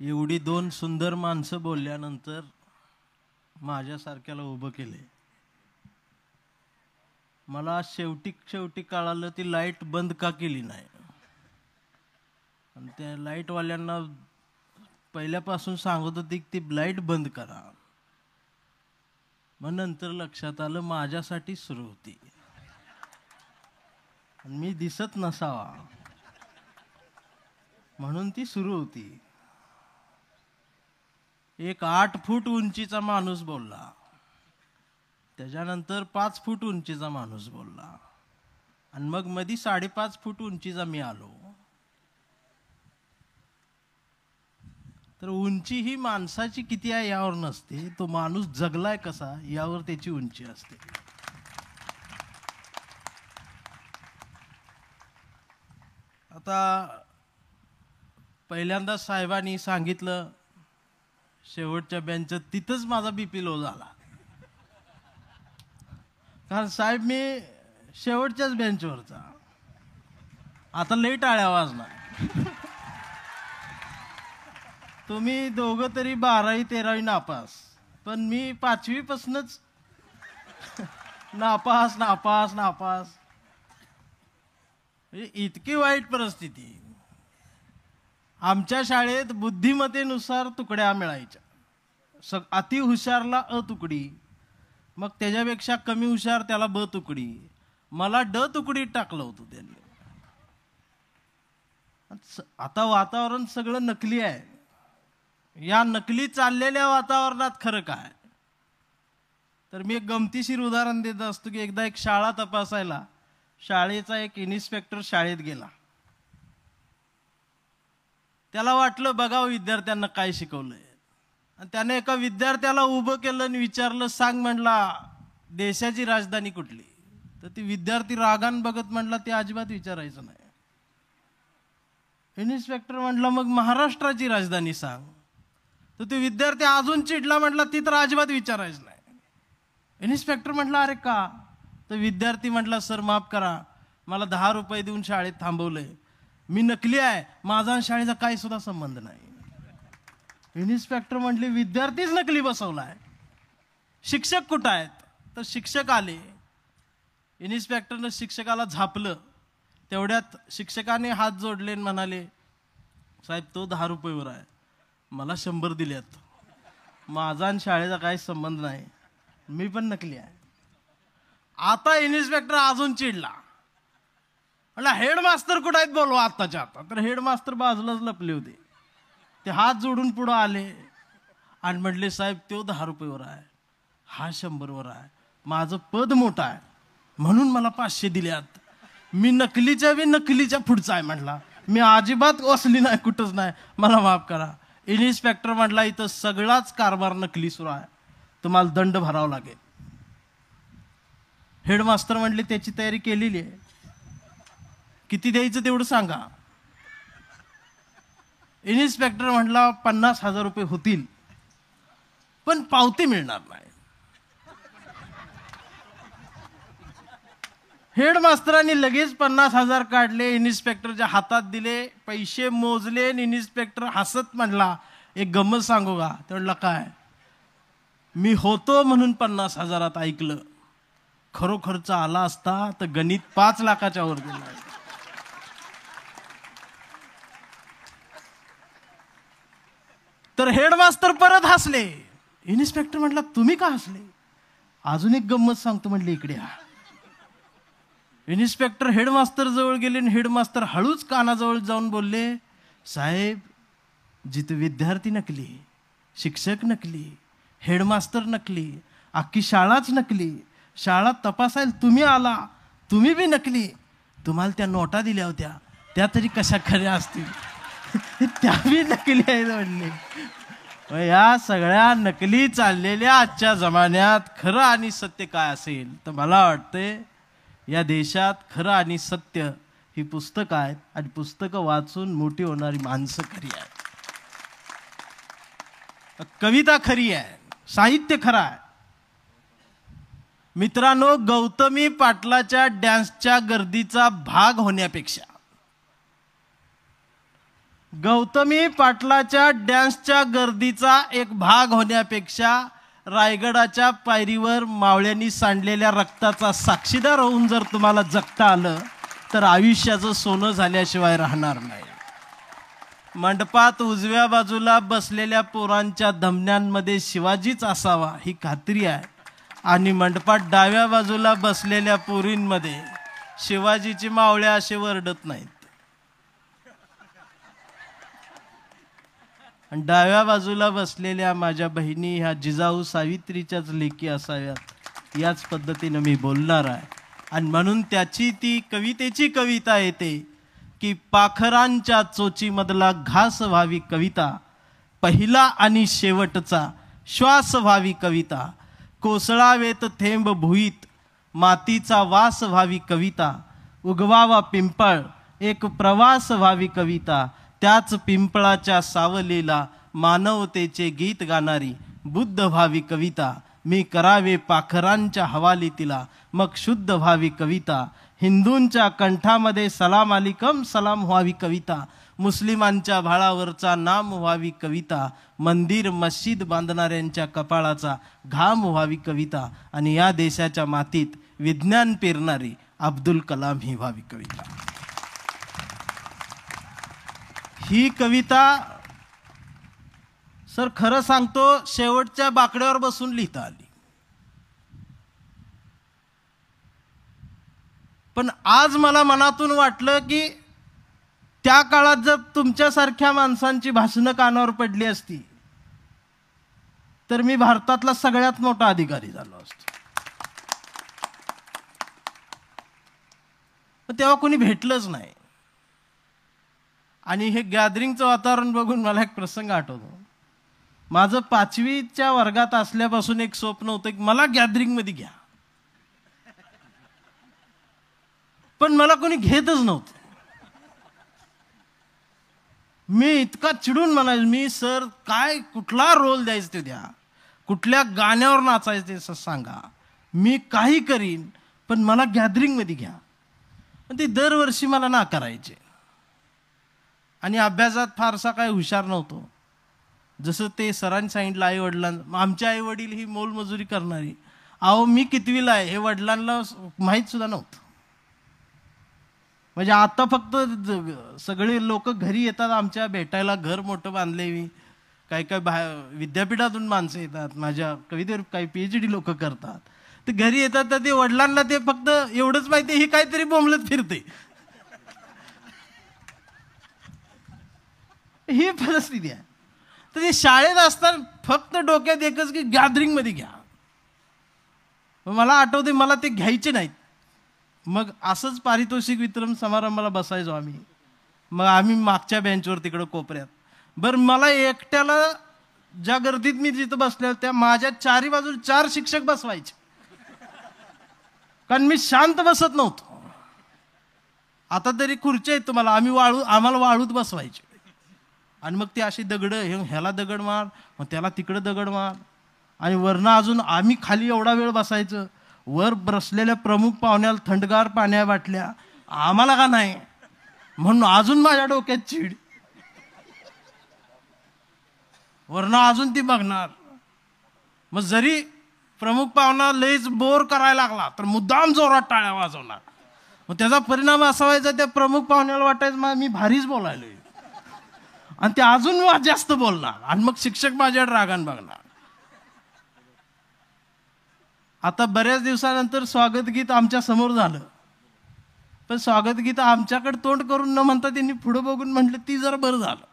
एवढी दोन सुंदर माणसं बोलल्यानंतर माझ्यासारख्याला उभं केले. मला शेवटी कळालं ती लाईट बंद का केली नाही. आणि त्या लाईटवाल्यांना पहिल्यापासून सांगत होती की ती लाईट बंद करा. मग नंतर लक्षात आलं माझ्यासाठी सुरू होती आणि मी दिसत नसावा म्हणून ती सुरू होती. एक 8 फूट उंचीचा माणूस बोलला, त्याच्यानंतर 5 फूट उंचीचा माणूस बोलला आणि मग मध्ये 5.5 फूट उंचीचा मी आलो. तर उंची ही माणसाची किती आहे यावर नसते, तो माणूस जगलाय कसा यावर त्याची उंची असते. आता पहिल्यांदा साहेबांनी सांगितलं शेवटच्या बेंचवर, तिथंच माझा बीपी लो झाला. कारण साहेब मी शेवटच्याच बेंचवरचा, आता लई टाळ्या वाजणार. तुम्ही दोघं तरी 12वी 13वी नापास, पण मी 5वी पासूनच नापास नापास नापास. इतकी वाईट परिस्थिती. आमच्या शाळेत बुद्धिमत्तेनुसार तुकड्या मिळायच्या. अति हुशारला अ तुकडी, मग त्याच्यापेक्षा कमी हुशार त्याला ब तुकडी, मला ड तुकडीत टाकलं होतं त्यांनी. आता वातावरण सगळं नकली आहे. या नकली चाललेल्या वातावरणात खरं काय. तर मी एक गमतीशीर उदाहरण देत असतो की एकदा एक शाळा तपासायला शाळेचा एक इन्स्पेक्टर शाळेत गेला. त्याला वाटलं बघावं विद्यार्थ्यांना काय शिकवलंय. आणि त्याने एका विद्यार्थ्याला उभं केलं आणि विचारलं, सांग म्हणला देशाची राजधानी कुठली. तर ती विद्यार्थी रागान बघत म्हणला ते अजिबात विचारायचं नाही. इन्स्पेक्टर म्हटलं मग महाराष्ट्राची राजधानी सांग. तर तो विद्यार्थी अजून चिडला, म्हटला ती तर अजिबात विचारायचं नाही. इन्स्पेक्टर म्हटलं अरे का. तर विद्यार्थी म्हटला सर माफ करा, मला 10 रुपये देऊन शाळेत थांबवलंय, मी नकली आहे, माझा शाळेचा काही सुद्धा संबंध नाही. इन्स्पेक्टर म्हटले विद्यार्थीच नकली बसवलाय, शिक्षक कुठं आहेत. तर शिक्षक आले. इन्स्पेक्टरनं शिक्षकाला झापलं. तेवढ्यात शिक्षकाने हात जोडले आणि म्हणाले साहेब तो 10 रुपयेवर आहे, मला 100 दिल्यात, माझा आणि शाळेचा काही संबंध नाही, मी पण नकली आहे. आता इन्स्पेक्टर अजून चिडला, म्हणला हेडमास्तर कुठं आहेत बोलवा आत्ताच्या आता. तर हेडमास्टर बाजूलाच लपले होते. ते हात जोडून पुढं आले आणि म्हटले साहेब तो 10 रुपयेवर आहे, हा 100वर आहे, माझं पद मोठं आहे म्हणून मला 500 दिल्यात, मी नकलीच्या पुढचा आहे. म्हटला मी अजिबात वसली नाही, कुठंच नाही, मला माफ करा. इन्स्पेक्टर म्हटला इथं सगळाच कारभार नकली सुरू आहे, तुम्हाला दंड भरावा लागेल. हेडमास्टर म्हटले त्याची तयारी केलेली आहे, किती द्यायचं तेवढं सांगा. इन्स्पेक्टर म्हटला 50,000 रुपये होतील, पण पावती मिळणार नाही. हेडमास्टरांनी लगेच 50,000 काढले, इन्स्पेक्टरच्या हातात दिले, पैसे मोजले. इन्स्पेक्टर हसत म्हटला एक गंमत सांगू का. ते म्हटलं काय. मी होतो म्हणून 50,000 ऐकलं, खरोखरचा आला असता तर गणित 5 लाखाच्या वर गेला. तर हेडमास्टर परत हसले. इन्स्पेक्टर म्हटला तुम्ही का हसले. अजून एक गंमत सांगतो म्हटले, इकडे हा. इन्स्पेक्टर हेडमास्टर जवळ गेले आणि हेडमास्टर हळूच कानाजवळ जाऊन बोलले साहेब जिथे विद्यार्थी नकली, शिक्षक नकली, हेडमास्टर नकली, अख्खी शाळाच नकली, शाळा तपासायला तुम्ही आला, तुम्ही बी नकली, तुम्हाला त्या नोटा दिल्या होत्या त्या तरी कशा खऱ्या असतील, त्या बी नकली आहेत म्हणले. या सगळ्या नकली चाललेल्या आजच्या जमान्यात खरं आणि सत्य काय असेल तर मला वाटतंय या देशात खरं आणि सत्य ही पुस्तकं आहेत आणि पुस्तकं वाचून मोठी होणारी माणसं खरी आहेत. कविता खरी आहे, साहित्य खरं आहे. मित्रांनो, गौतमी पाटलाच्या डॅन्सच्या गर्दीचा भाग होण्यापेक्षा गौतमी पाटलाच्या डॅन्सच्या गर्दीचा एक भाग होण्यापेक्षा रायगडाच्या पायरीवर मावळ्यांनी सांडलेल्या रक्ताचा साक्षीदार होऊन जर तुम्हाला जगता आलं तर आयुष्याचं सोनं झाल्याशिवाय राहणार नाही. मंडपात उजव्या बाजूला बसलेल्या पोरांच्या धमन्यांमध्ये शिवाजीच असावा ही खात्री आहे, आणि मंडपात डाव्या बाजूला बसलेल्या पोरींमध्ये शिवाजीची मावळ्या असे वरडत नाहीत. आणि डाव्या बाजूला बसलेल्या माझ्या बहिणी ह्या जिजाऊ सावित्रीच्याच लेकी असाव्यात याच पद्धतीनं मी बोलणार आहे. आणि म्हणून त्याची ती कवितेची कविता येते की पाखरांच्या चोचीमधला घास व्हावी कविता, पहिला आणि शेवटचा श्वास व्हावी कविता, कोसळावेत थेंब भुईत मातीचा वास व्हावी कविता, उगवावा पिंपळ एक प्रवास व्हावी कविता, त्याच पिंपळाच्या सावलीला मानवतेचे गीत गाणारी बुद्ध व्हावी कविता, मी करावे पाखरांच्या हवाली तिला मग शुद्ध व्हावी कविता, हिंदूंच्या कंठामध्ये सलाम अलिकम सलाम व्हावी कविता, मुस्लिमांच्या भाळावरचा नाम व्हावी कविता, मंदिर मस्जिद बांधणाऱ्यांच्या कपाळाचा घाम व्हावी कविता, आणि या देशाच्या मातीत विज्ञान पेरणारी अब्दुल कलाम ही व्हावी कविता. ही कविता सर खरं सांगतो शेवटच्या बाकड्यावर बसून लिहिता आली. पण आज मला मनातून वाटलं की त्या काळात जर तुमच्यासारख्या माणसांची भाषणं कानावर पडली असती तर मी भारतातला सगळ्यात मोठा अधिकारी झालो असतो. पण तेव्हा कोणी भेटलंच नाही. आणि हे गॅदरिंगचं वातावरण बघून मला एक प्रसंग आठवतो. माझं 5वीच्या वर्गात असल्यापासून एक स्वप्न होतं की मला गॅदरिंगमध्ये घ्या, पण मला कोणी घेतच नव्हतं. मी इतका चिडून म्हणायचो, मी सर काय कुठला रोल द्यायचा ते द्या, कुठल्या गाण्यावर नाचायचं ते सांगा, मी काही करीन पण मला गॅदरिंगमध्ये घ्या. पण ते दरवर्षी मला नाकारायचे. आणि अभ्यासात फारसा काय हुशार नव्हतो. जसं ते सरांनी सांगितलं आई वडिलांना, आमचे आई वडील ही मोलमजुरी करणारी. अहो मी कितवीला आहे हे वडिलांना माहीत सुद्धा नव्हतं. म्हणजे आता फक्त सगळे लोक घरी येतात आमच्या भेटायला, घर मोठं बांधले मी, काही विद्यापीठातून माणसं येतात, माझ्या कवितेवर काही PhD लोक करतात, ते घरी येतात तर ते वडिलांना ते फक्त एवढंच माहिती ही काहीतरी बोंबलत फिरते. ही परिस्थिती आहे. तर ते शाळेत असताना फक्त डोक्यात एकच की गॅदरिंगमध्ये घ्या. मला आठवते मला ते घ्यायचे नाहीत. मग असंच पारितोषिक वितरण समारंभाला बसायचो आम्ही. मग आम्ही मागच्या बेंचवर तिकडं कोपऱ्यात. बरं मला एकट्याला ज्या गर्दीत मी जिथं बसले त्या माझ्या चारी बाजूला 4 शिक्षक बसवायचे, कारण मी शांत बसत नव्हतो. आता तरी खुर्च्या आहेत तुम्हाला, आम्हाला वाळूत बसवायचे. आणि मग ते अशी दगड, ह्याला दगड मार, मग त्याला तिकडं दगड मार, आणि वरनं अजून आम्ही खाली एवढा वेळ बसायचं. वर बसलेल्या प्रमुख पाहुण्याला थंडगार पाण्या वाटल्या, आम्हाला का नाही, म्हणून अजून माझ्या डोक्यात चीड. वरनं अजून ती बघणार. मग जरी प्रमुख पाहुणा लयच बोर करायला लागला तर मुद्दाम जोरात टाळ्या वाजवणार. मग त्याचा परिणाम असा व्हायचा त्या प्रमुख पाहुण्याला वाटायचं मी भारीच बोलायलोय, आणि ते अजून जास्त बोलणार, आणि मग शिक्षक माझ्या रागान बघणार. आता बऱ्याच दिवसानंतर स्वागत गीत आमच्या समोर झालं, पण स्वागत गीत आमच्याकडे तोंड करून न म्हणता त्यांनी पुढे बघून म्हटलं ती जरा बरं झालं.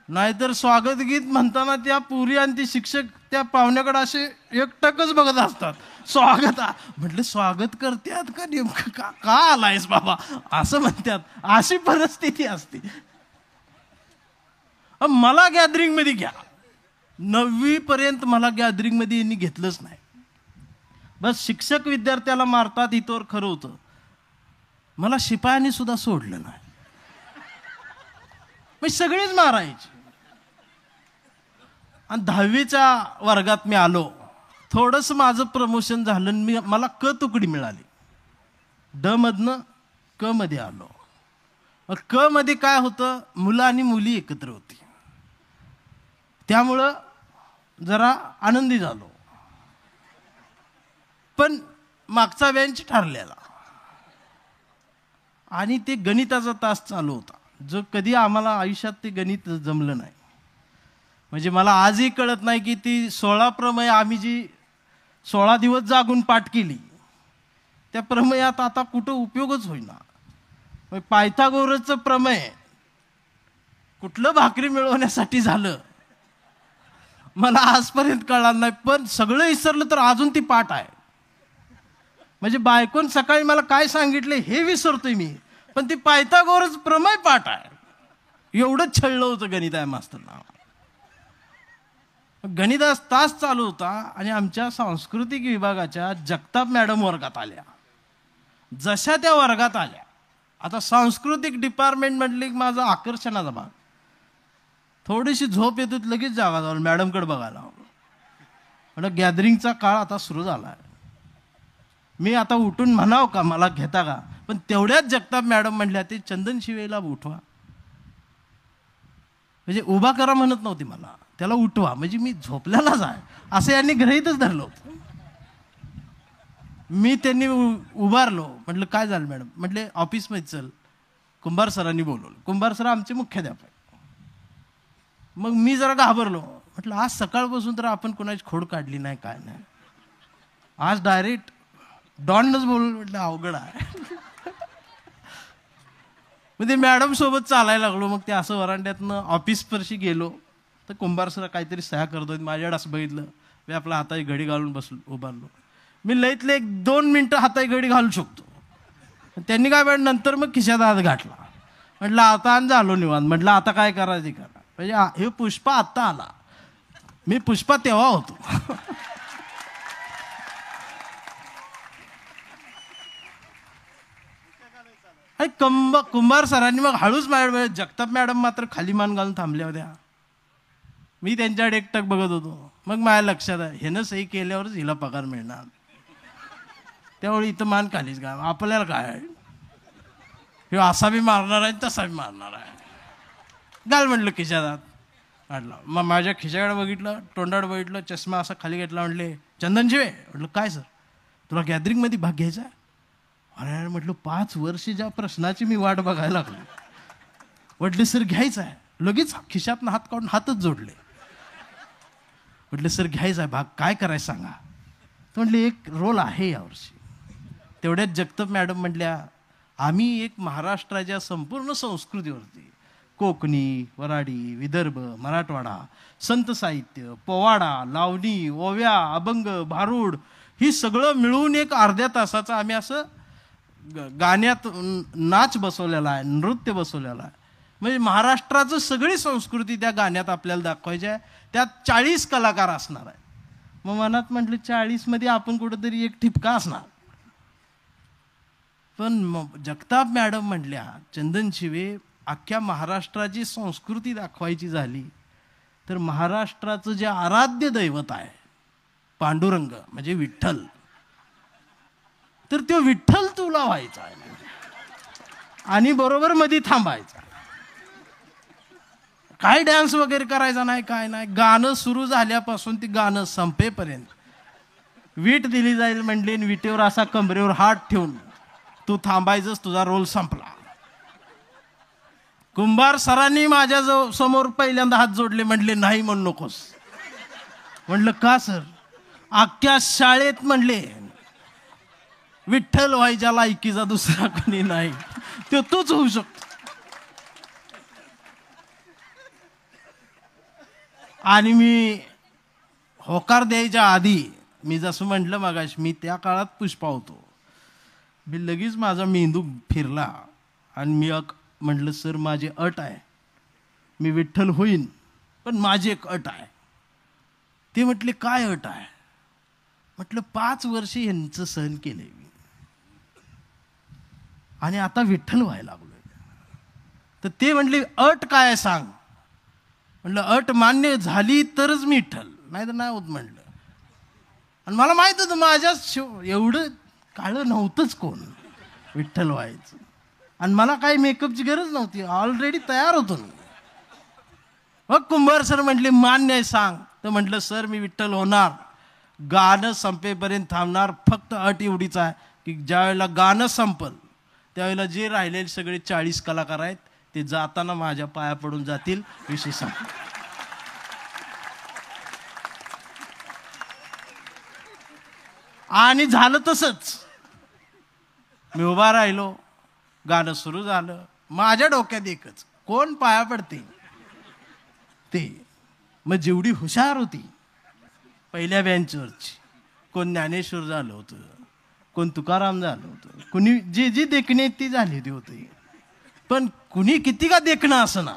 नाहीतर स्वागत गीत म्हणताना त्या पुरी आणि ते शिक्षक त्या पाहुण्याकडे असे एकटकच बघत असतात. स्वागत म्हटलं स्वागत करतात का नेमकं, का आलायस बाबा असं म्हणतात. अशी परिस्थिती असते. मला गॅदरिंगमध्ये घ्या. 9वी पर्यंत मला गॅदरिंगमध्ये यांनी घेतलंच नाही. बस शिक्षक विद्यार्थ्याला मारतात इथवर खरं होतं. मला शिपायांनी सुद्धा सोडलं नाही. मग सगळीच मारायची. आणि 10वीच्या वर्गात मी आलो, थोडंसं माझं प्रमोशन झालं. मला क तुकडी मिळाली. ड मधनं क मध्ये आलो. क मध्ये काय होतं, मुलं आणि मुली एकत्र होती, त्यामुळं जरा आनंदी झालो. पण मागचा बेंच ठरलेला आणि ते गणिताचा तास चालू होता, जो कधी आम्हाला आयुष्यात ते गणित जमलं नाही. म्हणजे मला आजही कळत नाही की ती 16 प्रमेय आम्ही जी 16 दिवस जागून पाठ केली, त्या प्रमेयात आता कुठं उपयोगच होईना. पायथागोरसचं प्रमेय कुठलं भाकरी मिळवण्यासाठी झालं मला आजपर्यंत कळणार नाही. पण सगळं विसरलं तर अजून ती पाठ आहे. म्हणजे बायकोन सकाळी मला काय सांगितले हे विसरतोय मी, पण ती पायथागोरस प्रमेय पाठ आहे. एवढं छळलं होतं गणित आहे मास्तरना. गणिताचा तास चालू होता आणि आमच्या सांस्कृतिक विभागाच्या जगताप मॅडम वर्गात आल्या. जशा त्या वर्गात आल्या, आता सांस्कृतिक डिपार्टमेंट म्हटले की माझा आकर्षणाचा भाग, थोडीशी झोप येतो लगेच जागा जाऊन मॅडमकडे बघायला. म्हणजे गॅदरिंगचा काळ आता सुरू झाला आहे. मी आता उठून म्हणाव का मला घेता का, पण तेवढ्याच जगताप मॅडम म्हणल्या ते चंदन शिवेला उठवा. म्हणजे उभा करा म्हणत नव्हती मला, त्याला उठवा, म्हणजे मी झोपल्यालाच आहे असं यांनी गृहीतच धरलं होतं. मी त्यांनी उभारलो, म्हटलं काय झालं मॅडम, म्हटले ऑफिसमध्ये चल, कुंभार सरांनी बोलवलं. कुंभार सर आमचे मुख्याध्यापक. मग मी जरा घाबरलो, म्हटलं आज सकाळपासून तर आपण कोणाची खोड काढली नाही, काय नाही, आज डायरेक्ट डॉनच बोलून, म्हटलं अवघड आहे. मग ते मॅडम सोबत चालायला लागलो. मग ते असं वरांड्यातनं ऑफिसपर्शी गेलो तर कुंभार सर काहीतरी सह्या करतोय. माझ्याकडे असं बघितलं, मी आपला हाताची घडी घालून उभारलो. मी लईतले 1-2 मिनटं हाताची घडी घालू शकतो. त्यांनी काय म्हण नंतर मग खिशात हात घातला. म्हटलं आता आणि झालो निवांत. म्हटलं आता काय करायचं करा. म्हणजे हे पुष्पा आत्ता आला, मी पुष्पा तेव्हा होतो. कुंभार सरांनी मग हळूच माझ्या, जगताप मॅडम मात्र खाली मान घालून थांबल्या होत्या. मी त्यांच्याकडे एकटक बघत होतो. मग माझ्या लक्षात आहे ह्यानं सही केल्यावरच हिला पगार मिळणार. त्यावेळी इथं मान खालीच का, आपल्याला काय, हे असा बी मारणार आहे तसा बी मारणार आहे. घाल म्हटलं खिशात काढला. मग माझ्या खिशाकडे बघितलं, तोंडाकडे बघितलं, चष्मा असा खाली घेतला. म्हटले चंदन शिवे. म्हटलं काय सर, तुला गॅदरिंगमध्ये भाग घ्यायचा आहे? अरे म्हटलं 5 वर्ष ज्या प्रश्नाची मी वाट बघायला लागलो. म्हटले सर घ्यायचं आहे. लगेच खिशातनं हात काढून हातच जोडले. म्हटलं सर घ्यायचं आहे भाग, काय करायचं सांगा. तर म्हटले एक रोल आहे यावर्षी. तेवढ्यात जगताप मॅडम म्हटल्या आम्ही एक महाराष्ट्राच्या संपूर्ण संस्कृतीवरती, कोकणी, वराडी, विदर्भ, मराठवाडा, संत साहित्य, पोवाडा, लावणी, ओव्या, अभंग, भारूड, ही सगळं मिळून एक अर्ध्या तासाचं आम्ही असं गाण्यात नाच बसवलेला आहे, नृत्य बसवलेला आहे. म्हणजे महाराष्ट्राचं सगळी संस्कृती त्या गाण्यात आपल्याला दाखवायची आहे. त्यात 40 कलाकार असणार आहे. मग मनात म्हटलं 40 मध्ये आपण कुठंतरी एक ठिपका असणार. पण जगताप मॅडम म्हटल्या चंदन शिवे, अख्ख्या महाराष्ट्राची संस्कृती दाखवायची झाली तर महाराष्ट्राचं जे आराध्य दैवत आहे पांडुरंग म्हणजे विठ्ठल, तर तो विठ्ठल तुला व्हायचा आहे आणि बरोबर मध्ये थांबायचा. काय डान्स वगैरे करायचा नाही, काय नाही. गाणं सुरू झाल्यापासून ते गाणं संपेपर्यंत वीट दिली जाईल म्हणली, विटेवर असा कमरेवर हात ठेवून तू थांबायचंच, तुझा रोल संपला. कुंभार सरांनी माझ्या समोर पहिल्यांदा हात जोडले. म्हटले नाही म्हणू नकोस. म्हटलं का सर? अख्ख्या शाळेत म्हणले विठ्ठल व्हायच्या लायकीचा दुसरा कोणी नाही, तो तूच होऊ शकतो. आणि मी होकार द्यायच्या आधी मी जसं म्हटलं मगाशी, मी त्या काळात पुष्पा होतो. मी लगेच माझा मेंदू फिरला आणि मी म्हटलं सर माझी अट आहे, मी विठ्ठल होईन पण माझी एक अट आहे. ते म्हटले काय अट आहे? म्हटलं 5 वर्ष यांचं सहन केलंय मी आणि आता विठ्ठल व्हायला लागलोय. तर ते म्हटले अट काय सांग. म्हटलं अट मान्य झाली तरच मी विठ्ठल, नाही तर नाही होत म्हटलं. आणि मला माहित होतं माझ्या एवढं काळं नव्हतंच कोण विठ्ठल व्हायचं. आणि मला काही मेकअपची गरज नव्हती, ऑलरेडी तयार होतो मी. मग कुंभार सर म्हटले मान्य आहे सांग. तर म्हटलं सर मी विठ्ठल होणार, गाणं संपेपर्यंत थांबणार, फक्त अट एवढीच आहे की ज्या वेळेला गाणं संपल त्यावेळेला जे राहिलेले सगळे 40 कलाकार आहेत ते जाताना माझ्या पाया पडून जातील, विषय संपला. आणि झालं तसंच. मी उभा राहिलो, गाणं सुरू झालं. माझ्या डोक्यात एकच, कोण पाया पडते ते. मग जेवढी हुशार होती पहिल्या बेंचवरची, कोण ज्ञानेश्वर झालं होतं, कोण तुकाराम झालं होतं, कुणी जी जी देखणे ती झाली होती, पण कुणी किती का देखणं असं ना,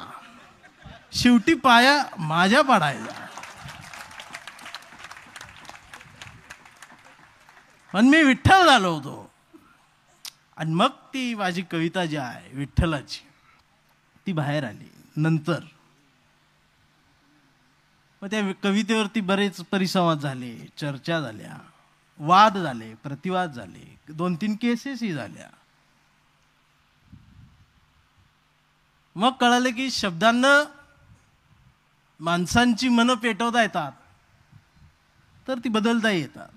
शेवटी पाया माझ्या पडायला. पण मी विठ्ठल झालो होतो. आणि मग ती माझी कविता जी आहे विठ्ठलाची ती बाहेर आली नंतर. मग त्या कवितेवरती बरेच परिसंवाद झाले, चर्चा झाल्या, वाद झाले, प्रतिवाद झाले, 2-3 केसेसही झाल्या. मग कळालं की शब्दांना माणसांची मनं पेटवता येतात, तर ती बदलता येतात.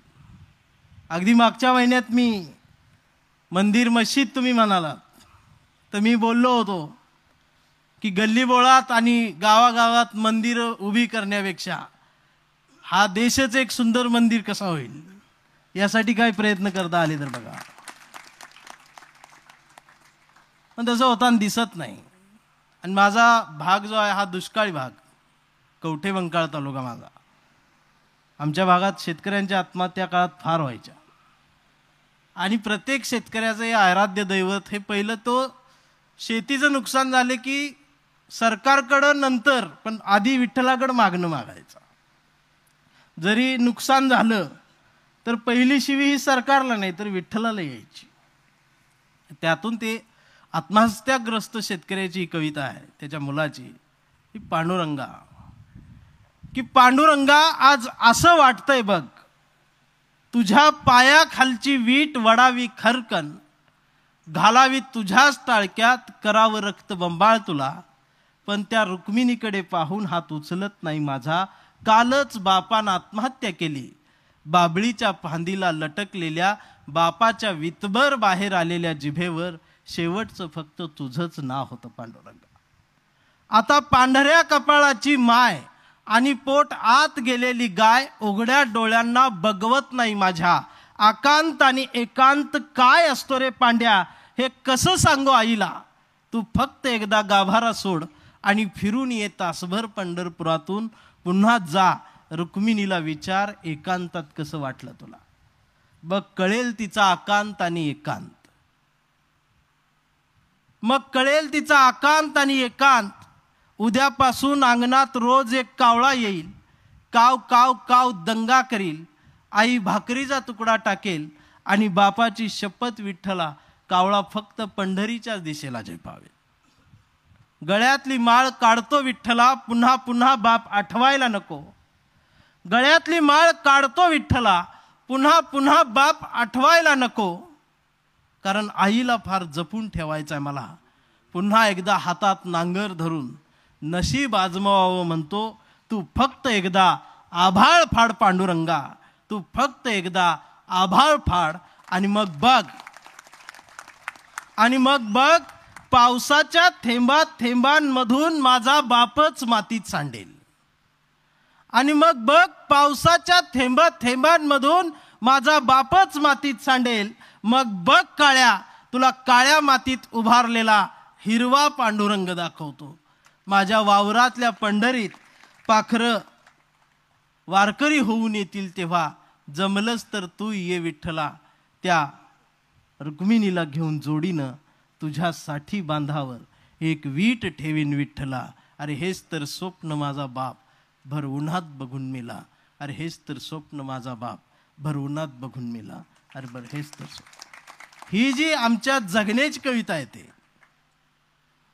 अगदी मागच्या महिन्यात मी मंदिर मस्जिद तुम्ही म्हणालात तर मी बोललो होतो की गल्लीबोळात आणि गावागावात मंदिर उभी करण्यापेक्षा हा देशच एक सुंदर मंदिर कसा होईल यासाठी काय प्रयत्न करता आले तर बघा. पण तसं होताना दिसत नाही. आणि माझा भाग जो आहे हा दुष्काळी भाग, कवठे मंकाळ तालुका माझा. आमच्या भागात शेतकऱ्यांच्या आत्महत्या काळात फार व्हायच्या. आणि प्रत्येक शेतकऱ्याचं हे आराध्य दैवत हे पहिलं, तो शेतीचं नुकसान झाले की सरकारकडं नंतर, पण आधी विठ्ठलाकडं मागणं मागायचं. जरी नुकसान झालं तर पहिली शिवी ही सरकारला नाही तर विठ्ठलाला यायची. त्यातून ते आत्महत्याग्रस्त शेतकऱ्याची ही कविता आहे, त्याच्या मुलाची, ही पांडुरंगा. की पांडुरंगा आज असं वाटतंय बघ, तुझ्या पायाखालची वीट वडावी खरकन, घालावी तुझ्याच टाळक्यात, करावं रक्त बंबाळ तुला. पण त्या रुक्मिणीकडे पाहून हात उचलत नाही माझा, कालच बापानं आत्महत्या केली. बाबळीच्या फांदीला लटकलेल्या बापाच्या वितभर बाहेर आलेल्या जिभेवर शेवटचं फक्त तुझंच नाव होतं पांडुरंगा. आता पांढऱ्या कपाळाची माय आणि पोट आत गेलेली गाय उघड्या डोळ्यांना बघवत नाही माझ्या. आकांत आणि एकांत काय असतो रे पांड्या, हे कसं सांगू आईला. तू फक्त एकदा गाभारा सोड आणि फिरून ये तासभर पंढरपुरातून. पुन्हा जा रुक्मिणीला विचार, एकांतात कसं वाटलं तुला. बघ कळेल तिचा आकांत आणि एकांत. मग कळेल तिचा आकांत आणि एकांत. उद्यापासून अंगणात रोज एक कावळा येईल, काव काव काव दंगा करील. आई भाकरीचा तुकडा टाकेल आणि बापाची शपथ विठ्ठला, कावळा फक्त पंढरीच्याच दिशेला झेपावे. गळ्यातली माळ काढतो विठ्ठला, पुन्हा पुन्हा बाप आठवायला नको. गळ्यातली माळ काढतो विठ्ठला, पुन्हा पुन्हा बाप आठवायला नको. कारण आईला फार जपून ठेवायचं आहे मला. पुन्हा एकदा हातात नांगर धरून नशीब आजमावावं म्हणतो. तू फक्त एकदा आभाळ फाड पांडुरंगा, तू फक्त एकदा आभाळ फाड. आणि मग बघ पावसाच्या थेंबात थेंबांमधून माझा बापच मातीत सांडेल. आणि मग बघ पावसाच्या थेंबात थेंबांमधून माझा बापच मातीत सांडेल. मग बघ काळ्या, तुला काळ्या मातीत उभारलेला हिरवा पांडुरंग दाखवतो. माझ्या वावरातल्या पंढरीत पाखरं वारकरी होऊन येतील तेव्हा जमलंच तर तू ये विठ्ठला. त्या रुक्मिणीला घेऊन जोडीनं तुझ्यासाठी बांधावर एक वीट ठेवीन विठ्ठला. अरे हेच तर स्वप्न माझा बाप भर उन्हात बघून मेला. अरे हेच तर स्वप्न माझा बाप भर उन्हात बघून मेला. अरे बरं हेच तर ही जी आमच्या जगण्याची कविता आहे ते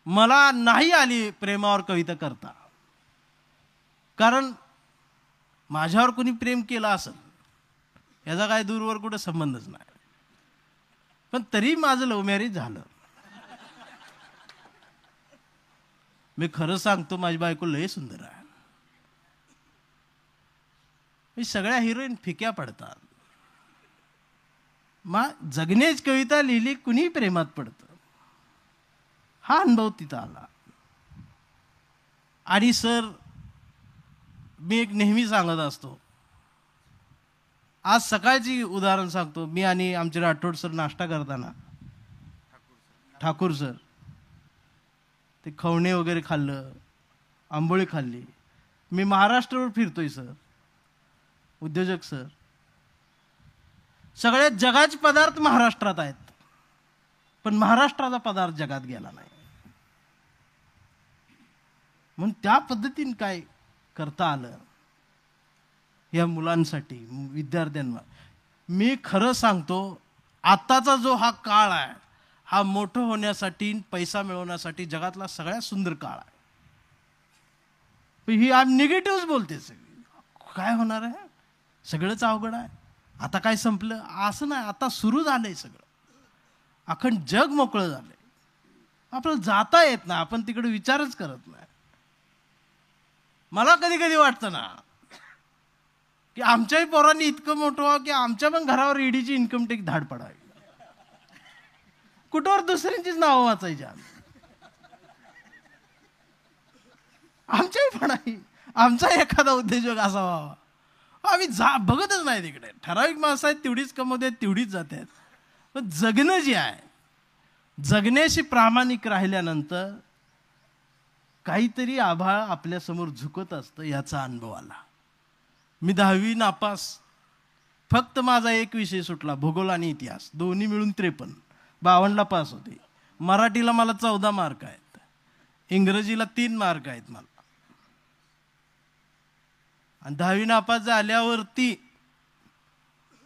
मला नाही आली प्रेमावर कविता करता. कारण माझ्यावर कोणी प्रेम केलं असेल याचा काय दूरवर कुठं संबंधच नाही. पण तरी माझं लव्ह मॅरेज झालं. मी खरं सांगतो माझी बायको लय सुंदर आहे. मी सगळ्या हिरोईन फिक्या पडतात. मग जगण्याची कविता लिहिली कुणी प्रेमात पडतं. हा अनुभव तिथं आला. आणि सर मी एक नेहमी सांगत असतो, आज सकाळची उदाहरण सांगतो. मी आणि आमचे राठोड सर नाश्ता करताना, ठाकूर सर, ते खवणे वगैरे खाल्लं, आंबोळी खाल्ली. मी महाराष्ट्रावर फिरतोय सर, उद्योजक सर, सगळ्या जगाचे पदार्थ महाराष्ट्रात आहेत, पण महाराष्ट्राचा पदार्थ जगात गेला नाही. म्हणून त्या पद्धतीने काय करता आलं या मुलांसाठी, विद्यार्थ्यांना. मी खरं सांगतो, आत्ताचा जो हा काळ आहे हा मोठं होण्यासाठी, पैसा मिळवण्यासाठी जगातला सगळ्यात सुंदर काळ आहे. ही आज निगेटिव्ह बोलते सगळी. काय होणार आहे, सगळंच अवघड आहे, आता काय संपलं, असं नाही. आता सुरू झालंय सगळं. अखंड जग मोकळं झालंय. आपल्याला जाता येत नाही, आपण तिकडे विचारच करत नाही. मला कधी कधी वाटतं ना की आमच्याही पोरांनी इतकं मोठं व्हावं की आमच्या पण घरावर ईडीची इन्कम टॅक्स धाड पडावी, कुठवर दुसऱ्यांचीच नावं वाचायची. आमच्याही पण आहे, आमचा एखादा उद्योजक असा व्हावा. आम्ही बघतच नाही तिकडे. ठराविक माणसं आहेत, तेवढीच कमवतात, तेवढीच जातात. पण जगणं जे आहे, जगण्याशी प्रामाणिक राहिल्यानंतर काहीतरी आभाळ आपल्यासमोर झुकत असतं, याचा अनुभव आला. मी 10वी नापास. फक्त माझा एक विषय सुटला, भूगोल आणि इतिहास, दोन्ही मिळून 53. 52ला पास होते. मराठीला मला 14 मार्क आहेत, इंग्रजीला 3 मार्क आहेत मला. आणि 10वी नापास झाल्यावरती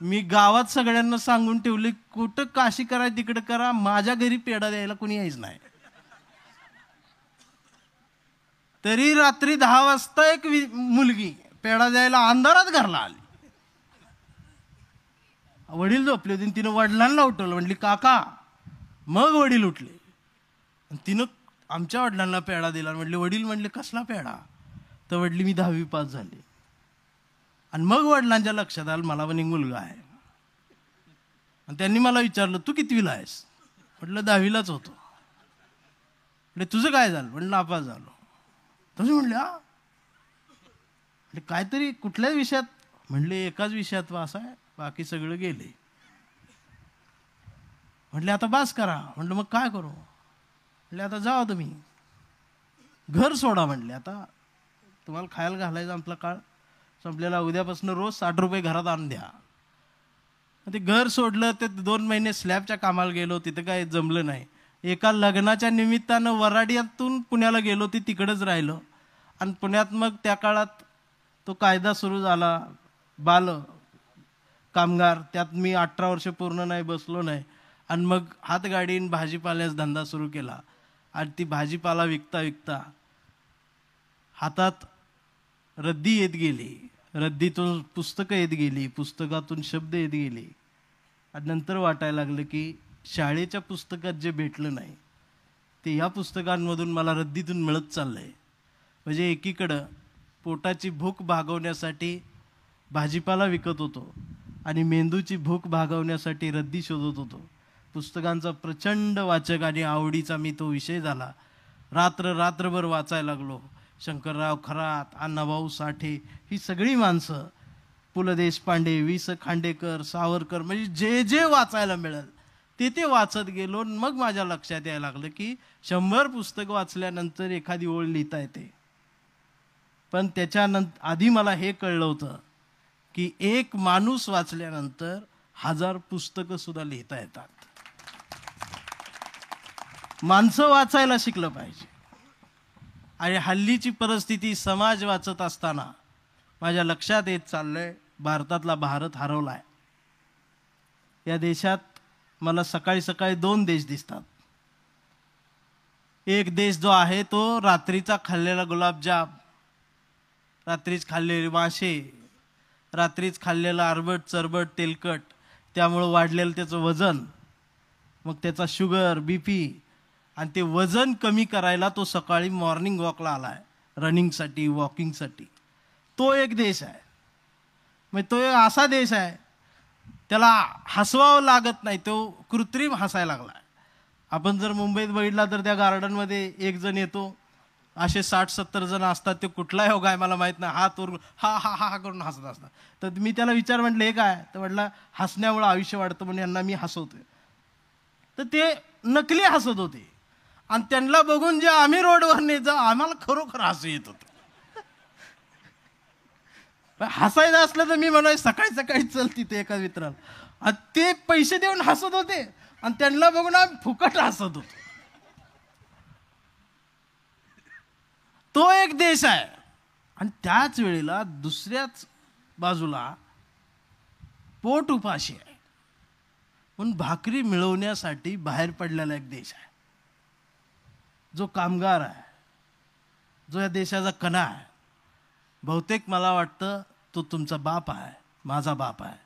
मी गावात सगळ्यांना सांगून ठेवले, कुठं काशी करा तिकडं करा, माझ्या घरी पेढा द्यायला कोणी यायच नाही. तरी रात्री 10 वाजता एक मुलगी पेढा द्यायला अंधारात घरला आली. वडील झोपले होते, तिनं वडिलांना उठवलं, म्हणली काका. मग वडील उठले, तिनं आमच्या वडिलांना पेढा दिला. म्हटले वडील, म्हणले कसला पेढा? तर वडली मी 10वी पास झाले. आणि मग वडिलांच्या लक्षात आलं मला पण एक मुलगा आहे. आणि त्यांनी मला विचारलं तू कितवीला आहेस? म्हटलं 10वीलाच होतो. म्हणजे तुझं काय झालं? म्हणलं नापास झालो. तसे म्हणले हा, काहीतरी कुठल्याच विषयात? म्हणले एकाच विषयात पास आहे, बाकी सगळं गेले. म्हटले आता बास करा. म्हटलं मग काय करू? म्हटले आता जावा तुम्ही, घर सोडा. म्हणले आता तुम्हाला खायला घालायचं आपला काळ संपलेला, उद्यापासून रोज 60 रुपये घरात आणून द्या. ते घर सोडलं. ते 2 महिने स्लॅबच्या कामाला गेलो, तिथं काय जमलं नाही. एका लग्नाच्या निमित्तानं वराडियातून पुण्याला गेलो, ती तिकडंच राहिलो. आणि पुण्यात मग त्या काळात तो कायदा सुरू झाला, बाल कामगार. त्यात मी 18 वर्ष पूर्ण नाही बसलो नाही. आणि मग हातगाडीन भाजीपाल्याचा धंदा सुरू केला. आणि ती भाजीपाला विकता विकता हातात रद्दी येत गेली, रद्दीतून पुस्तकं येत गेली, पुस्तकातून शब्द येत गेले. आणि नंतर वाटायला लागलं की शाळेच्या पुस्तकात जे भेटलं नाही ते या पुस्तकांमधून मला रद्दीतून मिळत चाललंय. म्हणजे एकीकडं पोटाची भूक भागवण्यासाठी भाजीपाला विकत होतो आणि मेंदूची भूक भागवण्यासाठी रद्दी शोधत होतो. पुस्तकांचा प्रचंड वाचक आणि आवडीचा मी तो विषय झाला. रात्रभर वाचायला लागलो. शंकरराव खरात, अण्णाभाऊ साठे, ही सगळी माणसं, पु ल देशपांडे, वि स खांडेकर, सावरकर, म्हणजे जे जे वाचायला मिळेल ते वाचत गेलो. मग माझ्या लक्षात यायला लागलं की 100 पुस्तक वाचल्यानंतर एखादी ओळ लिहिता येते. पण त्याच्यानंतर आधी मला हे कळलं होतं की एक माणूस वाचल्यानंतर 1000 पुस्तकं सुद्धा लिहिता येतात. माणसं वाचायला शिकलं पाहिजे. आणि हल्लीची परिस्थिती, समाज वाचत असताना माझ्या लक्षात येत चाललंय, भारतातला भारत हरवलाय. या देशात मला सकाळी सकाळी 2 देश दिसतात. एक देश जो आहे तो रात्रीचा खाल्लेला गुलाबजाम, रात्रीच खाल्लेले मासे, रात्रीच खाल्लेलं आरबट चरबट तेलकट, त्यामुळं वाढलेलं त्याचं वजन, मग त्याचा शुगर, BP, आणि ते वजन कमी करायला तो सकाळी मॉर्निंग वॉकला आलाय, रनिंगसाठी, वॉकिंगसाठी. तो एक देश आहे. म्हणजे तो एक असा देश आहे, त्याला हसवावं लागत नाही, तो कृत्रिम हसायला लागला. आपण जर मुंबईत बघितला तर त्या गार्डनमध्ये एक जण येतो, असे 60-70 जण असतात, ते कुठला योग आहे मला माहीत नाही, हात वरून हा हा हा हा करून हसत असतात. तर मी त्याला म्हटलं हे काय, तर म्हटलं हसण्यामुळे आयुष्य वाढतं म्हणून यांना मी हसवतोय. तर ते नकली हसत होते आणि त्यांना बघून जे आम्ही रोडवर नेत आम्हाला खरोखर हसू येत होतं. हसायचं असलं तर मी म्हणाय सकाळी सकाळी चल तिथे एका मित्राला, ते पैसे देऊन हसत होते आणि त्यांना बघून आम्ही फुकट हसत होतो. तो एक देश आहे. आणि त्याच वेळेला दुसऱ्याच बाजूला पोट उपाशी आहे म्हणून भाकरी मिळवण्यासाठी बाहेर पडलेला एक देश आहे. जो कामगार आहे, जो या देशाचा कणा आहे, बहुतेक मला वाटतं तो तुमचा बाप आहे, माझा बाप आहे.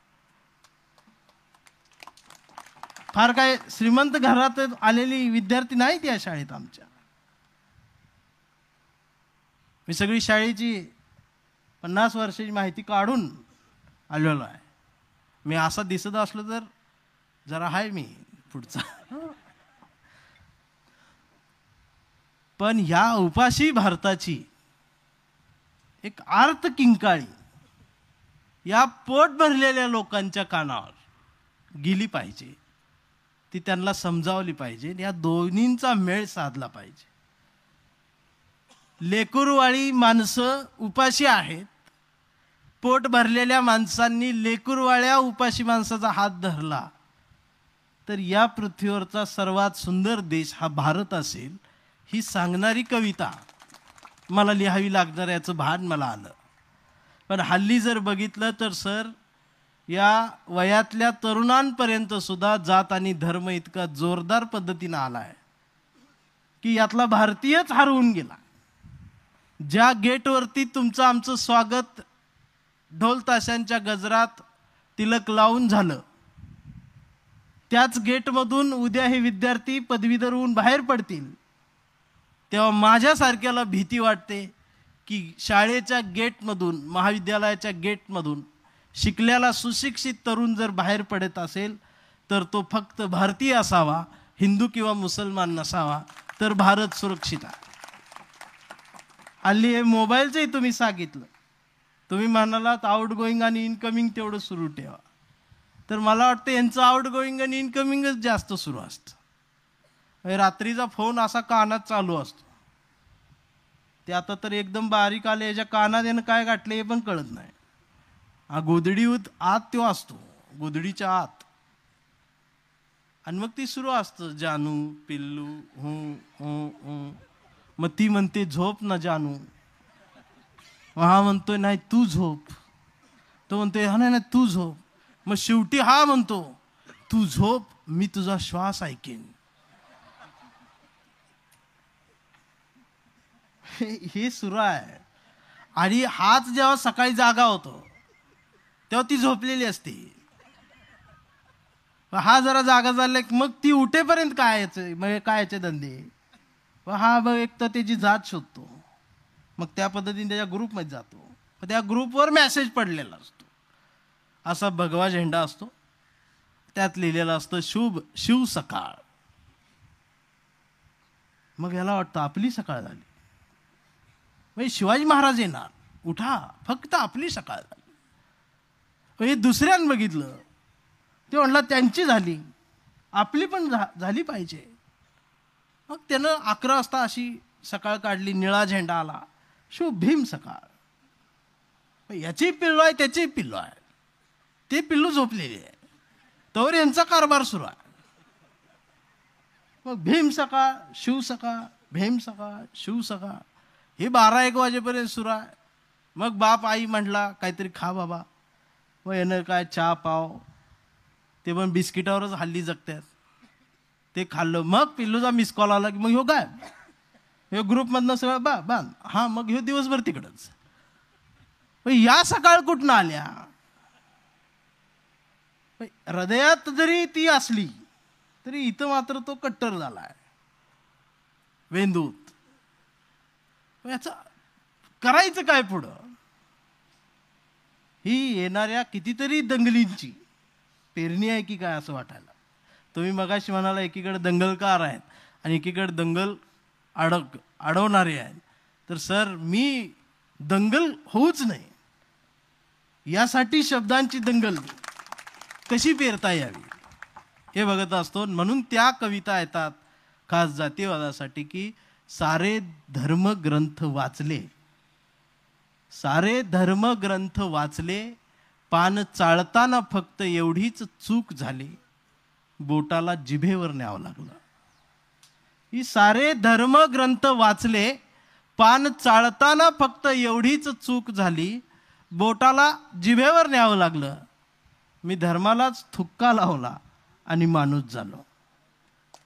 फार काय श्रीमंत घरात आलेली विद्यार्थी नाहीत या शाळेत आमच्या. मी सगळी शाळेची 50 वर्षाची माहिती काढून आलेलो आहे. मी असा दिसत असलो तर जरा आहे मी पुढचा. पण ह्या उपाशी भारताची एक आर्त किंकाळी या पोट भरलेल्या लोकांच्या कानावर गेली पाहिजे, ती त्यांना समजावली पाहिजे. या दोन्हींचा मेळ साधला पाहिजे. लेकरूवाळी माणसं उपाशी आहेत, पोट भरलेल्या माणसांनी लेकरूवाळ्या उपाशी माणसाचा हात धरला तर या पृथ्वीवरचा सर्वात सुंदर देश हा भारत असेल, ही सांगणारी कविता मला लिहावी लागणार याचं भान मला आलं. पण हल्ली जर बघितलं तर सर, या वयातल्या तरुणांपर्यंत सुद्धा जात आणि धर्म इतका जोरदार पद्धतीनं आला आहे की यातला भारतीयच हरवून गेला. ज्या गेटवरती तुमचं आमचं स्वागत ढोल ताशांच्या गजरात तिलक लावून झालं, त्याच गेटमधून उद्या हे विद्यार्थी पदवीधर होऊन बाहेर पडतील, तेव्हा माझ्यासारख्याला भीती वाटते की शाळेच्या गेटमधून, महाविद्यालयाच्या गेटमधून शिकलेला सुशिक्षित तरुण जर बाहेर पडत असेल तर तो फक्त भारतीय असावा, हिंदू किंवा मुसलमान नसावा, तर भारत सुरक्षित आहे. हल्ली हे मोबाईलचंही तुम्ही सांगितलं, तुम्ही म्हणालात आउट गोईंग आणि इनकमिंग तेवढं सुरू ठेवा, तर मला वाटतं यांचं आउट गोईंग आणि इनकमिंगच जास्त सुरू असतं. रात्रीचा फोन असा कानात चालू असतो, ते आता तर एकदम बारीक आले, याच्या कानात यानं काय गाठले हे पण कळत नाही. हा गोधडी आत तो असतो, गोधडीच्या आत, आणि मग ती सुरू असतं, जानू पिल्लू हूं हूं हूं. मग ती म्हणते झोप ना जानू, हा म्हणतोय नाही तू झोप, तो म्हणतोय हा नाही तू झोप. मग शेवटी हा म्हणतो तू झोप, मी तुझा श्वास ऐकेन. हे सुरू आहे. आणि हाच जेव्हा सकाळी जागा होतो तेव्हा ती झोपलेली असते. हा जरा जागा झाला मग ती उठेपर्यंत काय म्हणजे कायचे धंदे. हा बघ एक तर त्याची जात शोधतो, मग त्या पद्धतीने त्याच्या ग्रुपमध्ये जातो, त्या ग्रुपवर मेसेज पडलेला असतो, असा भगवा झेंडा असतो, त्यात लिहिलेलं असतं शुभ शिव सकाळ. मग याला वाटतं आपली सकाळ झाली, म्हणजे शिवाजी महाराज येणार, उठा फक्त आपली सकाळ झाली. हे दुसऱ्यानं बघितलं, ते म्हणला त्यांची झाली, आपली पण झाली पाहिजे. मग त्यानं 11 वाजता अशी सकाळ काढली, निळा झेंडा आला, शुभ भीम सकाळ. याची पिल्लू आहे, त्याची पिल्लू आहे, ते पिल्लू झोपलेली आहे, तोवर यांचा कारभार सुरू आहे. मग भीम सकाळ, शिव सकाळ, भीम सकाळ, शिव सकाळ, हे 12-1 वाजेपर्यंत सुरू आहे. मग बाप आई म्हटला काहीतरी खा बाबा, मग यानं काय चहा पाव, ते पण बिस्किटावरच हल्ली जगतात, ते खाल्लं. मग पिल्लूचा मिस कॉल आला की मग ह्यो काय, ह्यो ग्रुपमधनं सगळं बांध, हा मग ह्यो दिवसभर तिकडंच. या सकाळ कुठनं आल्या. हृदयात जरी ती असली तरी इथं मात्र तो कट्टर झाला आहे. वेंदूत. याचं करायचं काय पुढं? ही येणाऱ्या कितीतरी दंगलींची पेरणी आहे की काय असं वाटायला. तुम्ही मगाशी म्हणाला एकीकडे दंगलकार आहेत आणि एकीकडे दंगल अडवणारे आहेत. तर सर, मी दंगल होऊच नाही यासाठी शब्दांची दंगल कशी पेरता यावी हे बघत असतो. म्हणून त्या कविता येतात खास जातीयवादासाठी की सारे धर्मग्रंथ वाचले, सारे धर्मग्रंथ वाचले, पान चाळताना फक्त एवढीच चूक झाली, बोटाला जिभेवर न्यावं लागलं. ही सारे धर्मग्रंथ वाचले, पान चाळताना फक्त एवढीच चूक झाली, बोटाला जिभेवर न्यावं लागलं. मी धर्मालाच थुक्का लावला आणि माणूस झालो.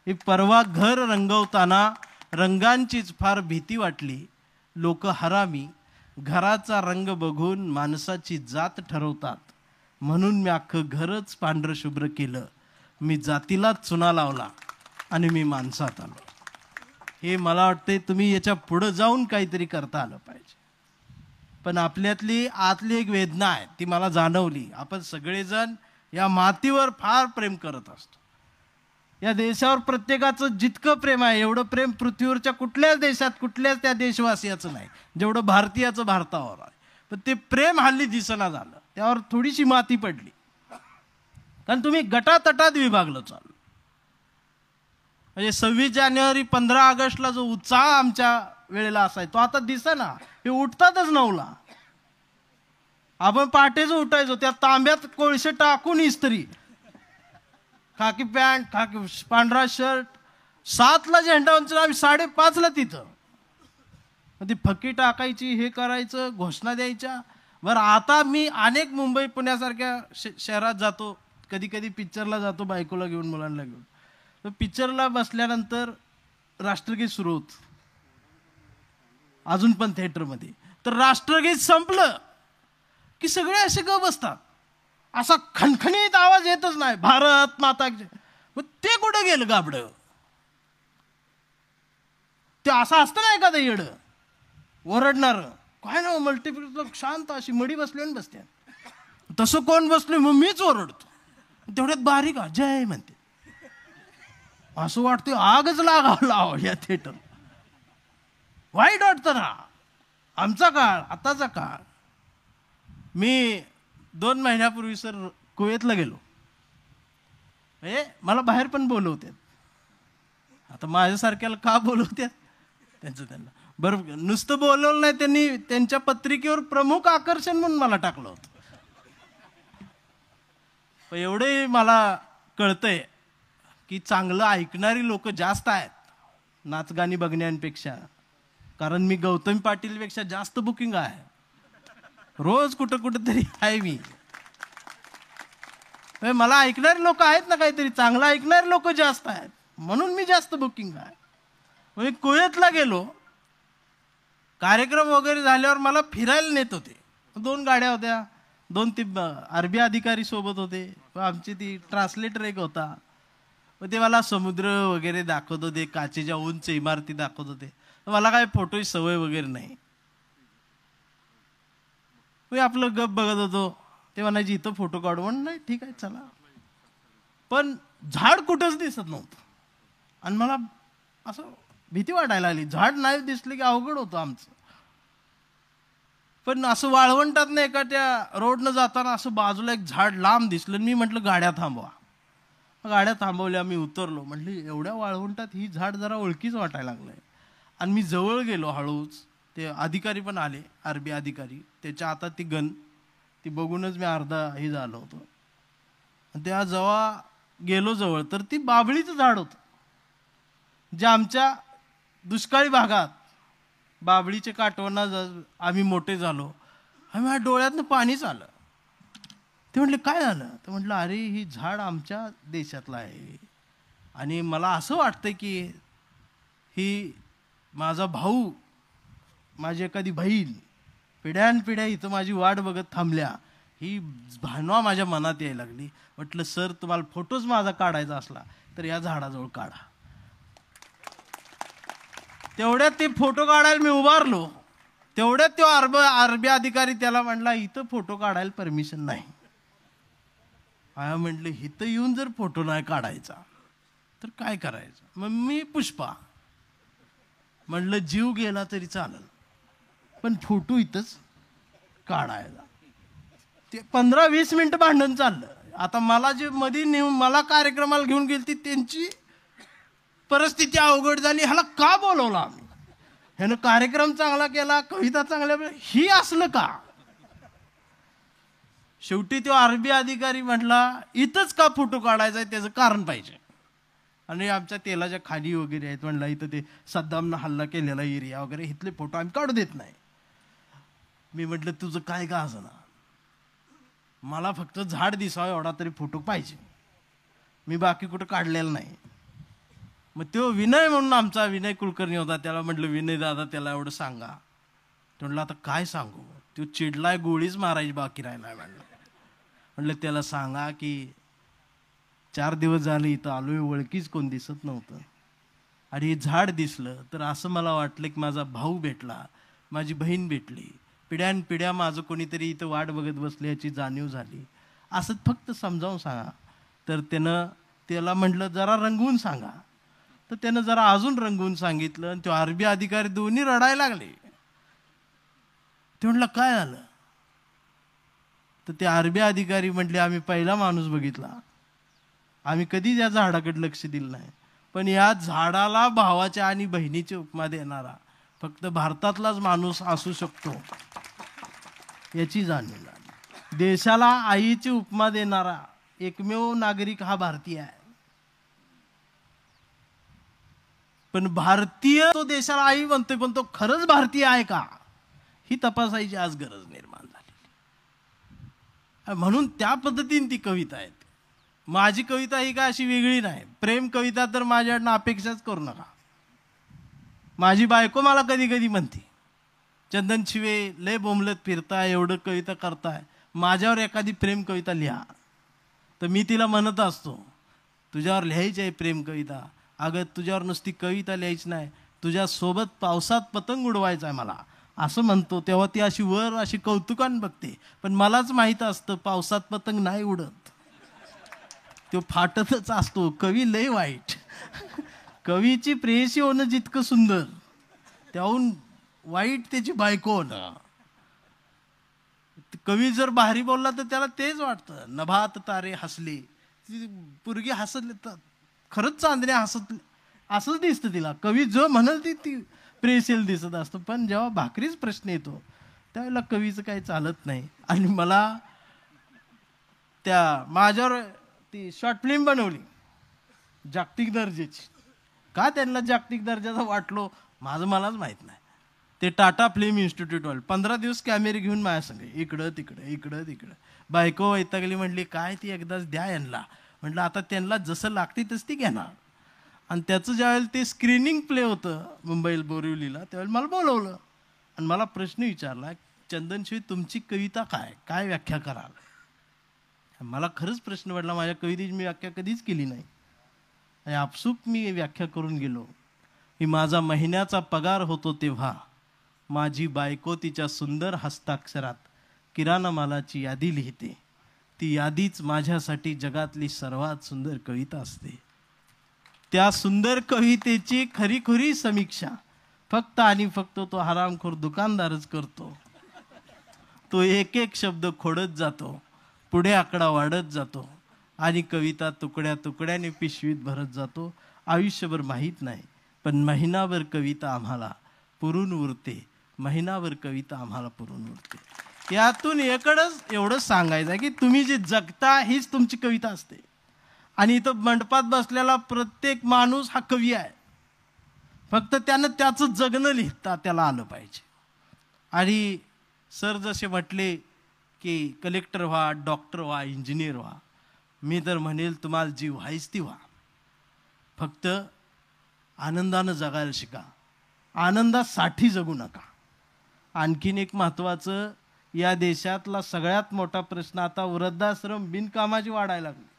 ही परवा घर रंगवताना रंगांचीच फार भीती वाटली. लोक हरामी घराचा रंग बघून माणसाची जात ठरवतात, म्हणून मी अख्खं घरच पांढरं शुभ्र केलं. मी जातीलाच चुना लावला आणि मी माणसात आलो. हे मला वाटते तुम्ही याच्या पुढं जाऊन काहीतरी करता आलं पाहिजे. पण आपल्यातली आतली एक वेदना आहे, ती मला जाणवली. आपण सगळेजण या मातीवर फार प्रेम करत असतो. या देशावर प्रत्येकाचं जितकं प्रेम आहे एवढं प्रेम पृथ्वीवरच्या कुठल्याच देशात कुठल्याच त्या देशवासियाचं नाही जेवढं भारतीयाचं भारतावर आहे. पण ते प्रेम हल्ली दिसना झालं, त्यावर थोडीशी माती पडली. कारण तुम्ही गटातटात विभागलं चालू. म्हणजे 26 जानेवारी 15 ऑगस्टला जो उत्साह आमच्या वेळेला असायचा तो आता दिसेना. हे उठतातच 9ला. आपण पहाटेच उठायचो, त्या तांब्यात कोळसे टाकून इस्त्री, खाकी पॅन्ट, खाकी पांढरा शर्ट, 7ला झेंडा उंच, आम्ही 5:30ला तिथं. ती फकी टाकायची, हे करायचं, घोषणा द्यायच्या. बरं, आता मी अनेक मुंबई पुण्यासारख्या शहरात जातो, कधी कधी पिक्चरला जातो बायकोला घेऊन, मुलांना घेऊन. तर पिक्चरला बसल्यानंतर राष्ट्रगीत सुरू होत, अजून पण थिएटरमध्ये. तर राष्ट्रगीत संपलं की सगळे असे ग बसतात. असा खणखणीत आवाज येतच नाही, भारत माता. मग ते कुठं गेलं गाबडं? ते असं असतं ना एखादं येडं ओरडणार, काय ना मल्टिप्लेक्स शांत अशी मडी बसली बसते. तसं कोण बसले मग मीच ओरडतो. तेवढ्यात बारीक जय म्हणते. असं वाटतं आगच लागावं या थिएटर. वाईट वाटतं ना. आमचा काळ, आताचा काळ. मी 2 महिन्यापूर्वी सर कुवेतला गेलो. मला बाहेर पण बोलवतात. आता माझ्यासारख्याला का बोलवतात त्यांना. बरं, नुसतं बोलवलं नाही, त्यांनी त्यांच्या पत्रिकेवर प्रमुख आकर्षण म्हणून मला टाकलं होतं. पण एवढे मला कळतंय की चांगलं ऐकणारी लोक जास्त आहेत नाचगाणी बघण्यांपेक्षा. कारण मी गौतमी पाटीलपेक्षा जास्त बुकिंग आहे. रोज कुठं तरी आहे मी. मला ऐकणारे लोक आहेत ना, काहीतरी चांगलं ऐकणारे लोक जास्त आहेत, म्हणून मी जास्त बुकिंग आहे. मी कुवेतला गेलो. कार्यक्रम वगैरे झाल्यावर मला फिरायला नेत होते. 2 गाड्या होत्या, 2 ती अरबी अधिकारी सोबत होते, आमची ती ट्रान्सलेटर एक होता. ते मला समुद्र वगैरे दाखवत होते, काचेच्या उंच इमारती दाखवत होते. मला काय फोटोची सवय वगैरे नाही. मी आपलं गप बघत होतो. ते म्हणायची इथं फोटो काढू. म्हणून नाही, ठीक आहे चला. पण झाड कुठंच दिसत नव्हतं आणि मला असं भीती वाटायला लागली. झाड नाही दिसले की अवघड होतं आमचं. पण असं वाळवंटात नाही एका त्या रोडनं जाताना असं बाजूला एक झाड लांब दिसलं. मी म्हटलं गाड्या थांबवा. गाड्या थांबवल्या, मी उतरलो. म्हटली एवढ्या वाळवंटात ही झाड जरा ओळखीच वाटायला लागलंय. आणि मी जवळ गेलो हळूच. ते अधिकारी पण आले, अरबी अधिकारी. त्याच्या हातात ती गन, ती बघूनच मी अर्धा हे झालो होतो. त्या जेव्हा गेलो जवळ तर ती बाभळीचं झाड होतं, जे आमच्या दुष्काळी भागात बाभळीचे काटवना आम्ही मोठे झालो. आम्ही डोळ्यातनं पाणीच आलं. ते म्हटले काय झालं? तर म्हटलं अरे ही झाड आमच्या देशातलं आहे आणि मला असं वाटतं की ही माझा भाऊ, माझी एखादी बहीण पिढ्यानपिढ्या इथं माझी वाट बघत थांबल्या, ही भावना माझ्या मनात यायला लागली. म्हटलं सर तुम्हाला फोटोच माझा काढायचा असला तर या झाडाजवळ काढा. तेवढ्यात ते फोटो काढायला मी उभारलो, तेवढ्यात तो आरबी अधिकारी त्याला म्हणला इथं फोटो काढायला परमिशन नाही. म्हटलं इथं येऊन जर फोटो नाही काढायचा तर काय करायचं. मग मी पुष्पा म्हटलं जीव गेला तरी चालेल पण फोटो इथंच काढायला. ते 15-20 मिनिटं भांडण चाललं. आता मला जे मध्ये नेऊन मला कार्यक्रमाला घेऊन गेली ती त्यांची परिस्थिती अवघड झाली. ह्याला का बोलवलं आम्ही, ह्यानं कार्यक्रम चांगला केला, कविता चांगल्या, ही असलं का. शेवटी तो आरबी अधिकारी म्हटला इथंच का फोटो काढायचा आहे त्याचं कारण पाहिजे. आणि आमच्या तेलाच्या खाली वगैरे आहेत म्हणला, इथं ते सद्दामनं हल्ला केलेला एरिया वगैरे इथले फोटो आम्ही काढू देत नाही. मी म्हटलं तुझं काय का असं ना, मला फक्त झाड दिसावं एवढा तरी फोटो पाहिजे, मी बाकी कुठं काढलेलं नाही. मग तो विनय म्हणून आमचा विनय कुलकर्णी होता, त्याला म्हटलं विनय दादा त्याला एवढं सांगा. तो म्हटलं आता काय सांगू, तो चिडलाय, गोळीच मारायची बाकी राहिलाय. म्हटलं त्याला सांगा की 4 दिवस झाले इथं आलोय, ओळखीच कोण दिसत नव्हतं, आणि हे झाड दिसलं तर असं मला वाटलं की माझा भाऊ भेटला, माझी बहीण भेटली, पिढ्यानपिढ्या माझं कोणीतरी इथं वाट बघत बसले याची जाणीव झाली, असं फक्त समजावून सांगा. तर त्याला म्हटलं जरा रंगवून सांगा. तर त्यानं जरा अजून रंगवून सांगितलं आणि तो आरबी अधिकारी दोन्ही रडायला लागले. ते म्हटलं काय झालं. तर ते आरबी अधिकारी म्हटले आम्ही पहिला माणूस बघितला, आम्ही कधीच या झाडाकडे लक्ष दिलं नाही, पण या झाडाला भावाच्या आणि बहिणीची उपमा देणारा फक्त भारतातलाच माणूस असू शकतो याची जाणीव झाली. देशाला आईची उपमा देणारा एकमेव नागरिक हा भारतीय आहे. पण भारतीय तो देशाला आई म्हणतोय, पण तो खरंच भारतीय आहे का ही तपासायची आज गरज निर्माण झाली. म्हणून त्या पद्धतीने ती कविता आहे. माझी कविता ही काय अशी वेगळी नाही. प्रेम कविता तर माझ्याकडनं अपेक्षाच करू नका. माझी बायको मला कधी कधी म्हणते चंदन शिवे लय बोंबलत फिरताय, एवढं कविता करताय, माझ्यावर एखादी प्रेम कविता लिहा. तर मी तिला म्हणत असतो तुझ्यावर लिहायची आहे प्रेम कविता. अगं तुझ्यावर नुसती कविता लिहायची नाही, तुझ्यासोबत पावसात पतंग उडवायचा आहे मला, असं म्हणतो. तेव्हा ती अशी वर अशी कौतुकान बघते, पण मलाच माहीत असतं पावसात पतंग नाही उडत, तो फाटतच असतो. कवी लय वाईट. कवीची प्रेयसी होणं जितकं सुंदर त्याहून वाईट त्याची बायको होणं. कवी जर भारी बोलला तर त्याला तेच वाटतं. नभात तारे हसले, ती पोरगी हसले तर खरंच चांदण्या हसत असंच दिसतं तिला. कवी जो म्हणाल ती प्रेयसीला दिसत असतं. पण जेव्हा भाकरीच प्रश्न येतो त्यावेळेला कवीचं काही चालत नाही. आणि मला त्या माझ्यावर ती शॉर्ट फिल्म बनवली जागतिक दर्जाची. का त्यांना जागतिक दर्जाचा वाटलो माझं मलाच माहीत नाही. ते टाटा फिल्म इन्स्टिट्यूटवाले 15 दिवस कॅमेरे घेऊन माझ्या संग इकडं तिकडं. बायको वैतागली, म्हटली काय ती एकदाच द्या यांना. म्हटलं आता त्यांना जसं लागते तसं ती घेणार. आणि त्याचं ज्यावेळेला ते स्क्रीनिंग प्ले होतं मुंबईला बोरिवलीला, त्यावेळेला मला बोलवलं आणि मला प्रश्न विचारला चंदनशिवी तुमची कविता काय व्याख्या कराल. मला खरंच प्रश्न पडला. माझ्या कवितेची मी व्याख्या कधीच केली नाही आणि आपसूक मी व्याख्या करून गेलो की माझा महिन्याचा पगार होतो तेव्हा माझी बायको तिच्या सुंदर हस्ताक्षरात किराणा मालाची यादी लिहिते. ती यादीच माझ्यासाठी जगातली सर्वात सुंदर कविता असते. त्या सुंदर कवितेची खरीखुरी समीक्षा फक्त आणि फक्त तो हरामखोर दुकानदारच करतो. तो एक एक शब्द खोडत जातो, पुढे आकडा वाढत जातो आणि कविता तुकड्या तुकड्याने पिशवीत भरत जातो. आयुष्यभर माहीत नाही, पण महिनाभर कविता आम्हाला पुरून उरते. महिनाभर कविता आम्हाला पुरून उरते. यातून एकडंच एवढंच सांगायचं आहे की तुम्ही जे जगता हीच तुमची कविता असते. आणि इथं मंडपात बसलेला प्रत्येक माणूस हा कवी आहे. फक्त त्यानं त्याचं जगणं लिहिता त्याला आलं पाहिजे. आणि सर जसे म्हटले की कलेक्टर व्हा, डॉक्टर व्हा, इंजिनियर व्हा, मी तर म्हणेल तुम्हाला जी व्हायच ती व्हा. फक्त आनंदानं जगायला शिका, आनंदासाठी जगू नका. आणखीन एक महत्त्वाचं, या देशातला सगळ्यात मोठा प्रश्न आता वृद्धाश्रम बिनकामाची वाढायला लागले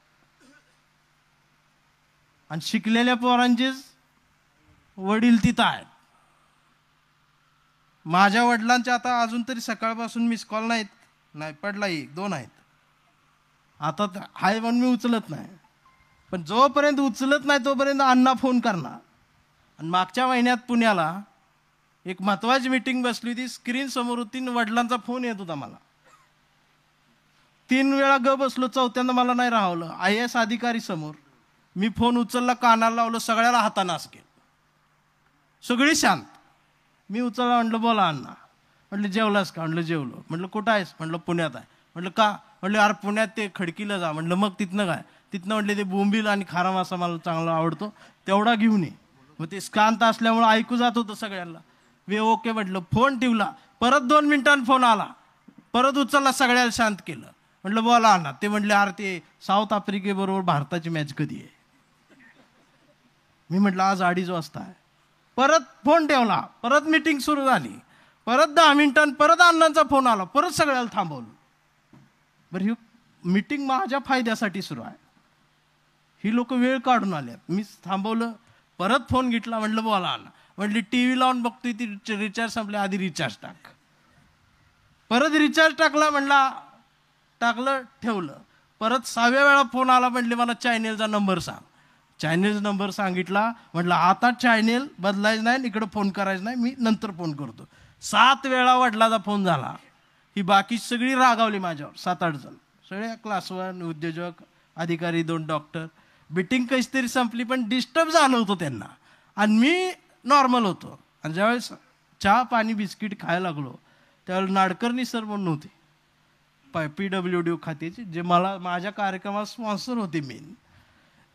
आणि शिकलेल्या पोरांचेच वडील तिथं आहेत. माझ्या वडिलांचे आता अजून तरी सकाळपासून मिस कॉल नाहीत, नाही पडला एक दोन आहेत. आता हाय म्हणून मी उचलत नाही, पण जोपर्यंत उचलत नाही तोपर्यंत अण्णा फोन करणार. आणि मागच्या महिन्यात पुण्याला एक महत्त्वाची मीटिंग बसली होती, स्क्रीन समोर होती, वडिलांचा फोन येत होता मला. 3 वेळा बसलो, चौथ्यांदा मला नाही राहवलं. IAS अधिकारी समोर मी फोन उचलला, कानाला लावलं, सगळ्याला हातानं असं केलं, सगळी शांत. मी उचलला, म्हटलं बोला अण्णा. म्हटलं जेवलास का? म्हटलं जेवलो. म्हटलं कुठं आहेस? म्हटलं पुण्यात आहे. म्हटलं का? म्हटलं अरे पुण्यात ते खडकीला जा. म्हटलं मग तिथनं काय? तिथनं म्हटले ते बोंबील आणि खारा मासा मला चांगला आवडतो, तेवढा घेऊन ये. मग ते शांत असल्यामुळं ऐकू जात होतं सगळ्यांना. ओके म्हटलं. फोन ठेवला, परत 2 मिनिटांनी फोन आला, परत उचलला, सगळ्याला शांत केलं. म्हटलं बोला अण्णा. ते म्हटले अरे ते साऊथ आफ्रिकेबरोबर भारताची मॅच कधी आहे? मी म्हटलं आज 2:30 वाजता आहे. परत फोन ठेवला, परत मीटिंग सुरू झाली, परत 10 मिनिटांनी परत अण्णांचा फोन आला, परत सगळ्याला थांबवलं. बरं, ही मीटिंग माझ्या फायद्यासाठी सुरू आहे, ही लोक वेळ काढून आल्यात, मी थांबवलं. परत फोन घेतला, म्हटलं बोला अण्णा. म्हटली TV लावून बघतोय, ती रिचार्ज संपले, आधी रिचार्ज टाक. परत रिचार्ज टाकला, म्हणला टाकलं, ठेवलं. परत 6व्या वेळा फोन आला, म्हटले मला चॅनेलचा नंबर सांग. चॅनेल नंबर सांगितला. म्हटलं आता चॅनेल बदलायचं नाही, इकडं फोन करायचं नाही, मी नंतर फोन करतो. 7 वेळा वडिलाचा फोन झाला. ही बाकी सगळी रागावली माझ्यावर, 7-8 जण, सगळे क्लास 1 उद्योजक, अधिकारी, 2 डॉक्टर. मीटिंग कशी तरी संपली, पण डिस्टर्ब झालं होतं त्यांना, आणि मी नॉर्मल होतो. आणि ज्यावेळेस चहा पाणी बिस्किट खायला लागलो, त्यावेळेला नाडकर्णी सर म्हणून होते, PWD खात्याचे, जे मला माझ्या कार्यक्रमात स्पॉन्सर होते मेन.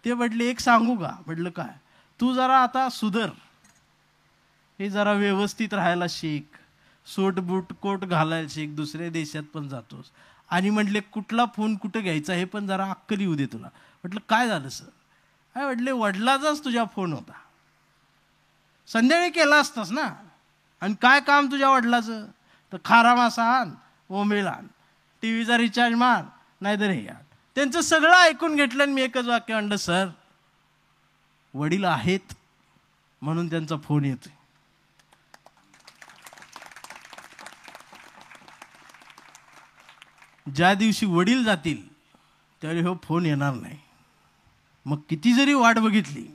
ते म्हटले एक सांगू का? म्हटलं काय? तू जरा आता सुधर, हे जरा व्यवस्थित राहायला शिक, सूट बूट कोट घालायला शिक, दुसऱ्या देशात पण जातोस, आणि म्हटले कुठला फोन कुठं घ्यायचा हे पण जरा अक्कल येऊ दे तुला. म्हटलं काय झालं सर? काय म्हटले वडिलाचाच तुझ्या फोन होता, संध्याकाळी केला असतास ना, आणि काय काम तुझ्या वडिलाचं? तर खारा मासा आण, बोंबील आण, TVचा रिचार्ज मार, नाहीतर हे आण. त्यांचं सगळं ऐकून घेतलं, आणि मी एकच वाक्य म्हणलं, सर वडील आहेत म्हणून त्यांचा फोन येतोय. ज्या दिवशी वडील जातील त्यावेळी हो फोन येणार नाही. मग किती जरी वाट बघितली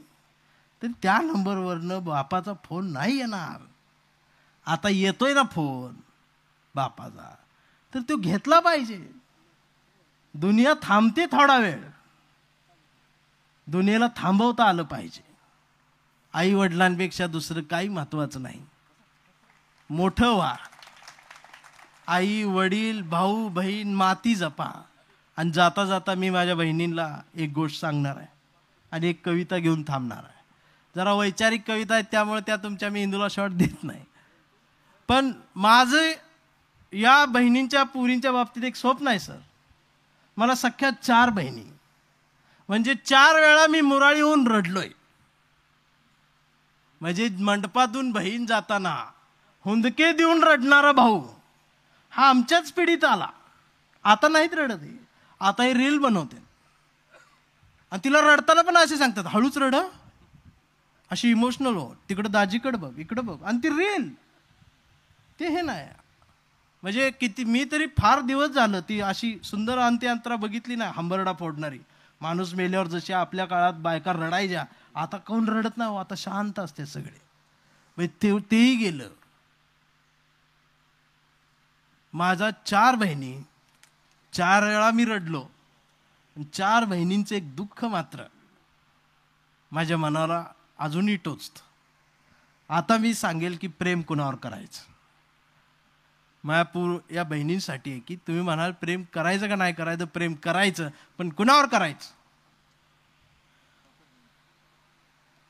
तरी त्या नंबरवरनं बापाचा फोन नाही येणार. आता येतोय ना फोन बापाचा, तर तो घेतला पाहिजे. दुनिया थांबते थोडा वेळ, दुनियेला थांबवता आलं पाहिजे. आई वडिलांपेक्षा दुसरं काही महत्वाचं नाही. मोठं व्हा, आई वडील भाऊ बहीण माती जपा. आणि जाता जाता मी माझ्या बहिणींना एक गोष्ट सांगणार आहे आणि एक कविता घेऊन थांबणार आहे. जरा वैचारिक कविता आहेत, त्यामुळे त्या तुमच्या मेंदूला शॉट देत नाही. पण माझं या बहिणींच्या पुरींच्या बाबतीत एक स्वप्न आहे सर. मला सख्या 4 बहिणी, म्हणजे 4 वेळा मी मुराळी होऊन रडलोय. म्हणजे मंडपातून बहीण जाताना हुंदके देऊन रडणारा भाऊ हा आमच्याच पिढीत आला. आता नाहीत रडत आहे, आता हे रील बनवते, आणि तिला रडताना पण असे सांगतात हळूच रड, अशी इमोशनल हो, तिकडं दाजीकडं बघ, इकडं बघ, आणि ती रील ते हे नाही. म्हणजे किती, मी तरी फार दिवस झालं ती अशी सुंदर अंत्ययात्रा बघितली नाही, हंबरडा फोडणारी. माणूस मेल्यावर जशी आपल्या काळात बायका रडायच्या, आता कोण रडत नाही, आता शांत असते सगळे. म्हणजे तेही गेलं. माझा 4 बहिणी, 4 वेळा मी रडलो. 4 बहिणींचं एक दुःख मात्र माझ्या मनाला अजूनही टोचतं. आता मी सांगेल की प्रेम कुणावर करायचं. मायापूर या बहिणींसाठी आहे की तुम्ही म्हणाल प्रेम करायचं का नाही करायचं, प्रेम करायचं, पण कुणावर करायचं.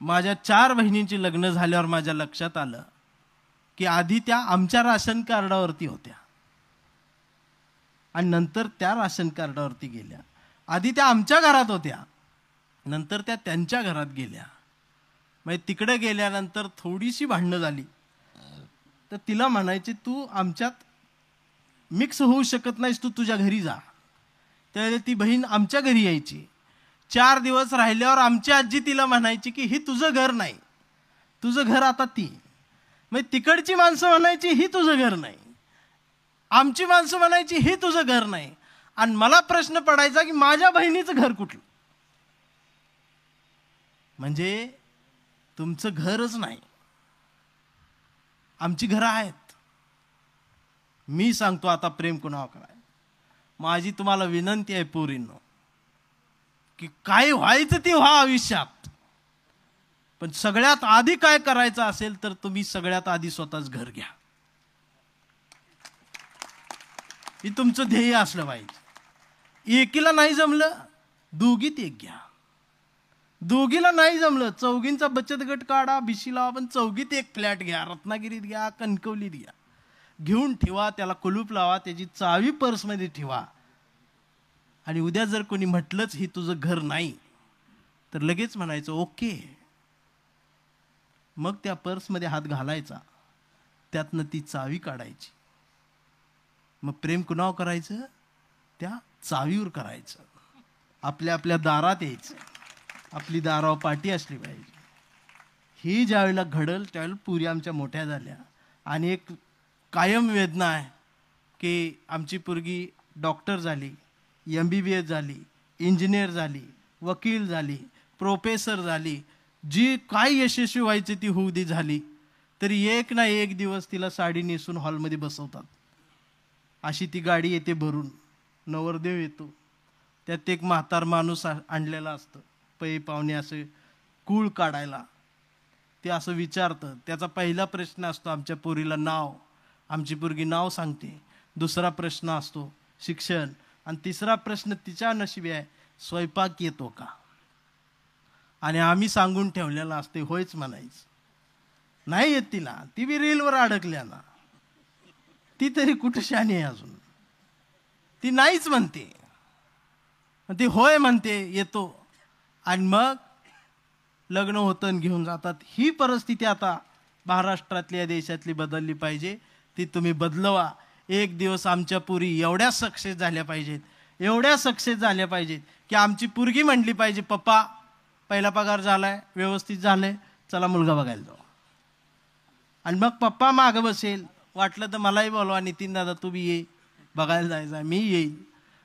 माझ्या 4 बहिणींची लग्न झाल्यावर माझ्या लक्षात आलं की आधी त्या आमच्या राशन कार्डावरती होत्या आणि नंतर त्या राशन कार्डावरती गेल्या. आधी त्या आमच्या घरात होत्या, नंतर त्या त्यांच्या घरात गेल्या. म्हणजे तिकडे गेल्यानंतर थोडीशी भांडणं झाली तर तिला म्हणायचे तू आमच्यात मिक्स होऊ शकत नाहीस, तू तुझ्या घरी जा. त्यावेळेला ती बहीण आमच्या घरी यायची. 4 दिवस राहिल्यावर आमची आजी तिला म्हणायची की हे तुझं घर नाही, तुझं घर आता ती. मग तिकडची माणसं म्हणायची ही तुझं घर नाही, आमची माणसं म्हणायची ही तुझं घर नाही, आणि मला प्रश्न पडायचा की माझ्या बहिणीचं घर कुठलं. म्हणजे तुमचं घरच नाही, आमची घरं आहेत. मी सांगतो आता प्रेम कुणावर कराय. माझी तुम्हाला विनंती आहे पोरींनो, की काय व्हायचं ते व्हा आयुष्यात, पण सगळ्यात आधी काय करायचं असेल तर तुम्ही सगळ्यात आधी स्वतःच घर घ्या. हे तुमचं ध्येय असलं पाहिजे. एकीला नाही जमलं दोघीत एक घ्या, दोघीला नाही जमलं चौघींचा बचत गट काढा, बिशी लावा, पण चौघीत एक फ्लॅट घ्या, रत्नागिरीत घ्या, कणकवलीत घ्या, घेऊन ठेवा, त्याला कुलूप लावा, त्याची चावी पर्समध्ये ठेवा. आणि उद्या जर कोणी म्हटलंच ही तुझं घर नाही तर लगेच म्हणायचं ओके. मग त्या पर्समध्ये हात घालायचा, त्यातनं ती चावी काढायची. मग प्रेम कुणावर करायचं? त्या चावीवर करायचं. आपल्या आपल्या दारात यायचं, आपली दारावर पाठी असली पाहिजे. ही ज्यावेळेला घडल त्यावेळेला पुरी आमच्या मोठ्या झाल्या. आणि एक कायम वेदना आहे की आमची पोरगी डॉक्टर झाली, MBBS झाली, इंजिनियर झाली, वकील झाली, प्रोफेसर झाली, जी काय यशस्वी व्हायची ती होऊ दे झाली, तरी एक ना एक दिवस तिला साडी नेसून हॉलमध्ये बसवतात. अशी ती गाडी येते भरून, नवरदेव येतो, त्यात एक म्हातार माणूस आणलेला असतं, पै पाहुणे असं कूळ काढायला. ते असं विचारतं, त्याचा पहिला प्रश्न असतो आमच्या पोरीला नाव, आमची पोरगी नाव सांगते. दुसरा प्रश्न असतो शिक्षण, आणि तिसरा प्रश्न तिच्या नशिबी आहे स्वयंपाक येतो का. आणि आम्ही सांगून ठेवलेला असते होयच म्हणायचं. नाही येत तिला, ती बी रीलवर अडकल्या ना, ती तरी कुठं शानी आहे अजून, ती नाहीच म्हणते, ती होय म्हणते येतो. आणि मग लग्न होतं आणि घेऊन जातात. ही परिस्थिती आता महाराष्ट्रातली या देशातली बदलली पाहिजे. ती तुम्ही बदलवा. एक दिवस आमच्या पुरी एवढ्या सक्सेस झाल्या पाहिजेत, एवढ्या सक्सेस झाल्या पाहिजेत की आमची पोरगी म्हणली पाहिजे पप्पा पहिला पगार झालाय, व्यवस्थित झालंय, चला मुलगा बघायला जाऊ. आणि मग पप्पा मागं बसेल, वाटलं तर मलाही बोलवा, नितीन दादा तू बी ये, बघायला जायचं आहे, मी येईल,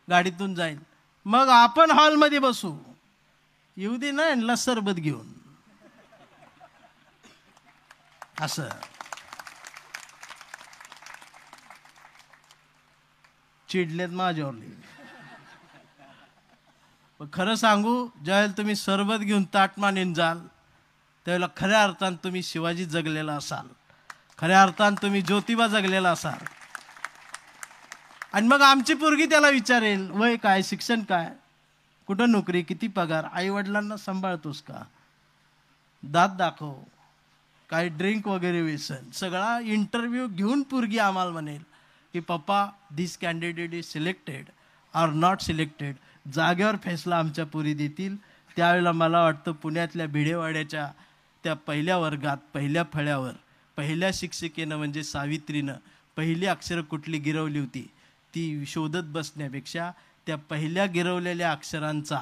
गाडीतून जाईल. मग आपण हॉलमध्ये बसू, येऊ दे ना यांना सरबत घेऊन. असं चिडलेत माझ्यावरली. खरं सांगू, ज्यावेळेला तुम्ही सरबत घेऊन ताटमानेन जाल त्यावेळेला खऱ्या अर्थानं तुम्ही शिवाजी जगलेला असाल, खऱ्या अर्थानं तुम्ही ज्योतिबा जगलेला असाल. आणि मग आमची पोरगी त्याला विचारेल वय काय, शिक्षण काय, कुठं नोकरी, किती पगार, आई वडिलांना सांभाळतोस का, दात दाखव, काय ड्रिंक वगैरे व्यसन, सगळा इंटरव्ह्यू घेऊन पोरगी आम्हाला म्हणेल की पप्पा this candidate is selected or not selected. जागेवर फैसला आमच्या पोरी देतील. त्यावेळेला मला वाटतं पुण्यातल्या भिडेवाड्याच्या त्या पहिल्या वर्गात पहिल्या फळ्यावर पहिल्या शिक्षिकेनं म्हणजे सावित्रीनं पहिली अक्षरं कुठली गिरवली होती ती शोधत बसण्यापेक्षा त्या पहिल्या गिरवलेल्या अक्षरांचा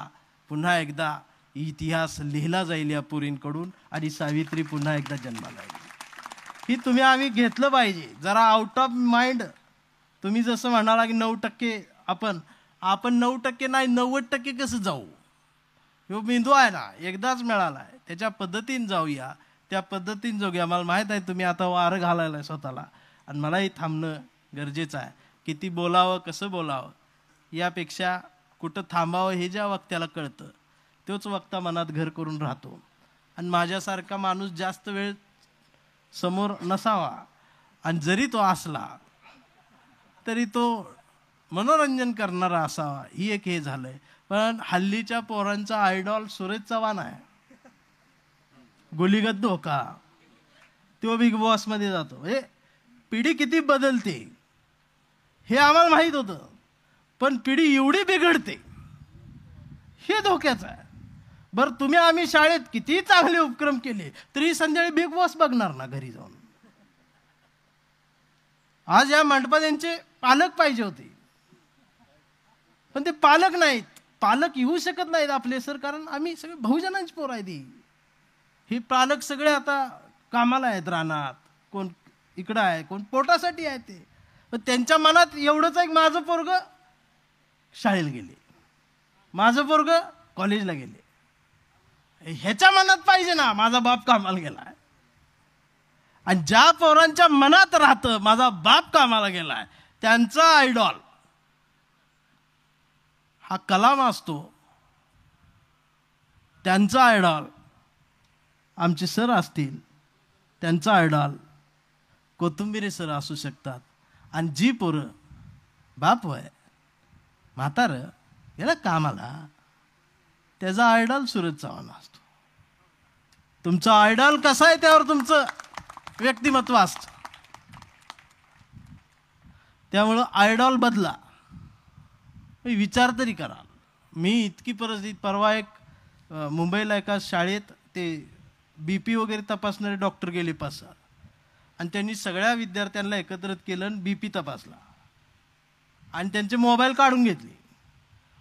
पुन्हा एकदा इतिहास लिहिला जाईल या पोरींकडून आणि सावित्री पुन्हा एकदा जन्माला येईल. ही तुम्ही आम्ही घेतलं पाहिजे. जरा आउट ऑफ माइंड तुम्ही जसं म्हणाला की 9% आपण 9% नाही 90% कसं जाऊ. ह्यो मेंदू आहे ना एकदाच मिळाला आहे, त्याच्या पद्धतीने जाऊया, त्या पद्धतीने जाऊया. मला माहीत आहे तुम्ही आता वारं घालायला आहे स्वतःला, आणि मलाही थांबणं गरजेचं आहे. किती बोलावं, कसं बोलावं यापेक्षा कुठं थांबावं हे ज्या वक्त्याला कळतं तोच वक्ता मनात घर करून राहतो. आणि माझ्यासारखा माणूस जास्त वेळ समोर नसावा, आणि जरी तो असला तरी तो मनोरंजन करणारा असावा, ही एक हे झालंय. पण हल्लीच्या पोरांचा आयडॉल सुरेश चव्हाण आहे, गुलीगत धोका, तो बिग बॉस मध्ये जातो. हे पिढी किती बदलते हे आम्हाला माहित होतं, पण पिढी एवढी बिघडते हे धोक्याचं आहे. बरं तुम्ही आम्ही शाळेत किती चांगले उपक्रम केले तरी संध्याकाळी बिग बॉस बघणार ना घरी जाऊन. आज या मंडपात यांचे पालक पाहिजे होते, पण ते पालक नाहीत. पालक येऊ शकत नाहीत आपले सर, कारण आम्ही सगळे बहुजनांची पोर आहेत. ही पालक सगळे आता कामाला आहेत रानात, कोण इकडं आहे, कोण पोटासाठी आहे. ते पण त्यांच्या मनात एवढंच आहे, माझं पोरग शाळेला गेले, माझं पोरग कॉलेजला गेले. ह्याच्या मनात पाहिजे ना माझा बाप कामाला गेलाय. आणि ज्या पोरांच्या मनात राहतं माझा बाप कामाला गेलाय, त्यांचा आयडॉल हा कलाम असतो, त्यांचा आयडॉल आमचे सर असतील, त्यांचा आयडॉल कोथिंबिरे सर असू शकतात. आणि जी पोरं बाप वय म्हातारं गेला कामाला, त्याचा आयडॉल सूरज चव्हाण असतो. तुमचा आयडॉल कसा आहे त्यावर तुमचं व्यक्तिमत्व असतं. त्यामुळं आयडॉल बदला, विचार तरी करा. मी इतकी परिस्थिती, परवा एक मुंबईला एका शाळेत ते BP वगैरे तपासणारे डॉक्टर गेले 5-6 आणि त्यांनी सगळ्या विद्यार्थ्यांना एकत्रित केलं आणि BP तपासला आणि त्यांचे मोबाईल काढून घेतले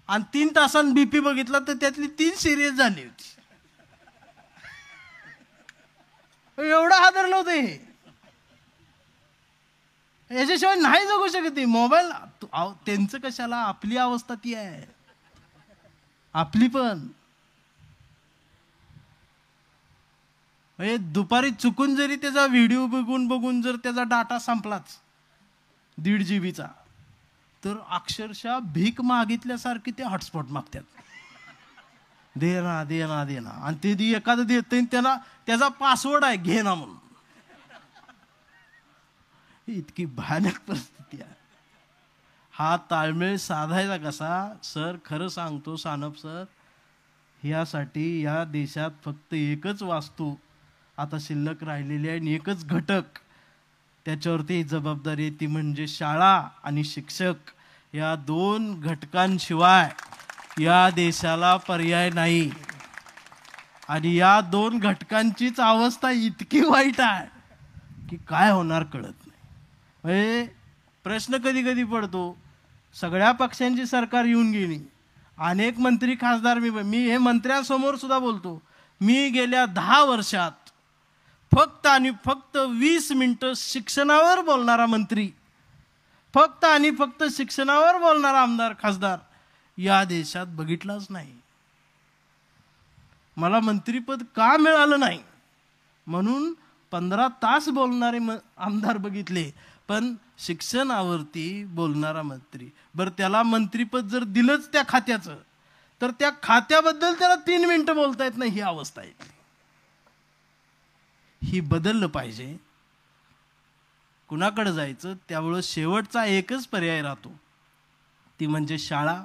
आणि 3 तासांनी BP बघितला तर त्यातली 3 सिरियस झाली होती. एवढं हादरलं होतं हे. याच्याशिवाय नाही जगू शकत. मोबाईल त्यांचं कशाला, आपली अवस्था ती आहे, आपली पण. दुपारी चुकून जरी त्याचा व्हिडिओ बघून जर त्याचा डाटा संपलाच 1.5 GB तर अक्षरशः भीक मागितल्यासारखी ते हॉटस्पॉट मागतात. दे ना दे ना दे ना. आणि ते एखादं देत त्याला त्याचा पासवर्ड आहे घे ना म्हणून. इतकी भयानक परिस्थिती आहे. हा ताळमेळ साधायचा कसा? सर खरं सांगतो सानप सर, यासाठी या देशात फक्त एकच वास्तू आता शिल्लक राहिलेली आहे आणि एकच घटक त्याच्यावरती जबाबदारी आहे, ती म्हणजे शाळा आणि शिक्षक. या 2 घटकांशिवाय या देशाला पर्याय नाही. आणि या 2 घटकांचीच अवस्था इतकी वाईट आहे की काय होणार कळत नाही. प्रश्न कधी कधी पडतो, सगळ्या पक्षांची सरकार येऊन गेली, अनेक मंत्री खासदार, मी हे मंत्र्यांसमोर सुद्धा बोलतो, मी गेल्या 10 वर्षात फक्त आणि फक्त 20 मिनिटं शिक्षणावर बोलणारा मंत्री, फक्त आणि फक्त शिक्षणावर बोलणारा आमदार खासदार या देशात बघितलाच नाही. मला मंत्रीपद का मिळालं नाही म्हणून 15 तास बोलणारे आमदार बघितले, पण शिक्षणावरती बोलणारा मंत्री, बरं त्याला मंत्रीपद जर दिलंच त्या खात्याचं तर त्या खात्याबद्दल त्याला 3 मिनिटं बोलता येत नाही. ही अवस्था आहे. ही बदललं पाहिजे. कुणाकडे जायचं? त्यामुळं शेवटचा एकच पर्याय राहतो, ती म्हणजे शाळा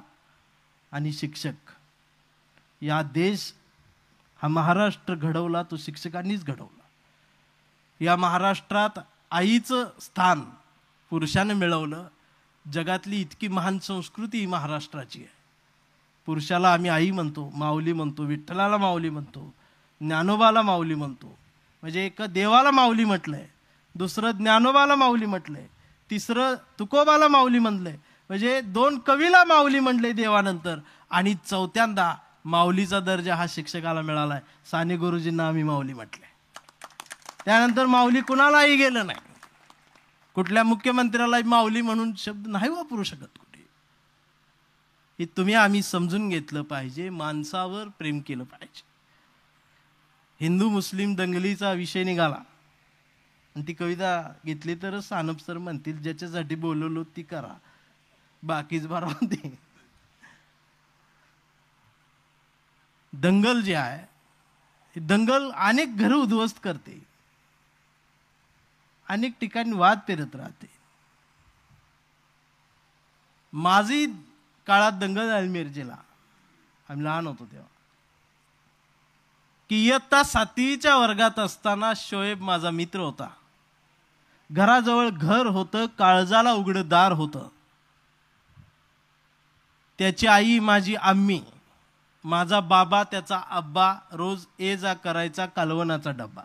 आणि शिक्षक. या देश हा महाराष्ट्र घडवला तो शिक्षकांनीच घडवला. या महाराष्ट्रात आईचं स्थान पुरुषाने मिळवलं. जगातली इतकी महान संस्कृती ही महाराष्ट्राची आहे. पुरुषाला आम्ही आई म्हणतो, माऊली म्हणतो, विठ्ठलाला माऊली म्हणतो, ज्ञानोबाला माऊली म्हणतो. म्हणजे एक देवाला माऊली म्हटलंय, दुसरं ज्ञानोबाला माऊली म्हटलंय, तिसरं तुकोबाला माऊली म्हणलंय, म्हणजे 2 कवीला माऊली म्हणले देवानंतर, आणि 4थ्यांदा माऊलीचा दर्जा हा शिक्षकाला मिळालाय. साने गुरुजींना आम्ही माऊली म्हटलंय. त्यानंतर माऊली कुणालाही गेलं नाही. कुठल्या मुख्यमंत्र्याला माऊली म्हणून शब्द नाही वापरू शकत कुठे. हे तुम्ही आम्ही समजून घेतलं पाहिजे. माणसावर प्रेम केलं पाहिजे. हिंदू मुस्लिम दंगलीचा विषय निघाला आणि ती कविता घेतली तरच सानप सर म्हणतील ज्याच्यासाठी बोलवलो ती करा, बाकीच बरोबर दे. दंगल जे आहे, दंगल अनेक घरं उद्ध्वस्त करते, अनेक ठिकाणी वाद पेरत राहते. माझी काळात दंगल झाली मिरजेला, आम्ही लहान होतो तेव्हा, की इयत्ता 7वीच्या वर्गात असताना शोएब माझा मित्र होता. घराजवळ घर होतं, काळजाला उघडं दार होतं. त्याची आई माझी आम्मी, माझा बाबा त्याचा आब्बा रोज ये जा करायचा कालवणाचा डब्बा.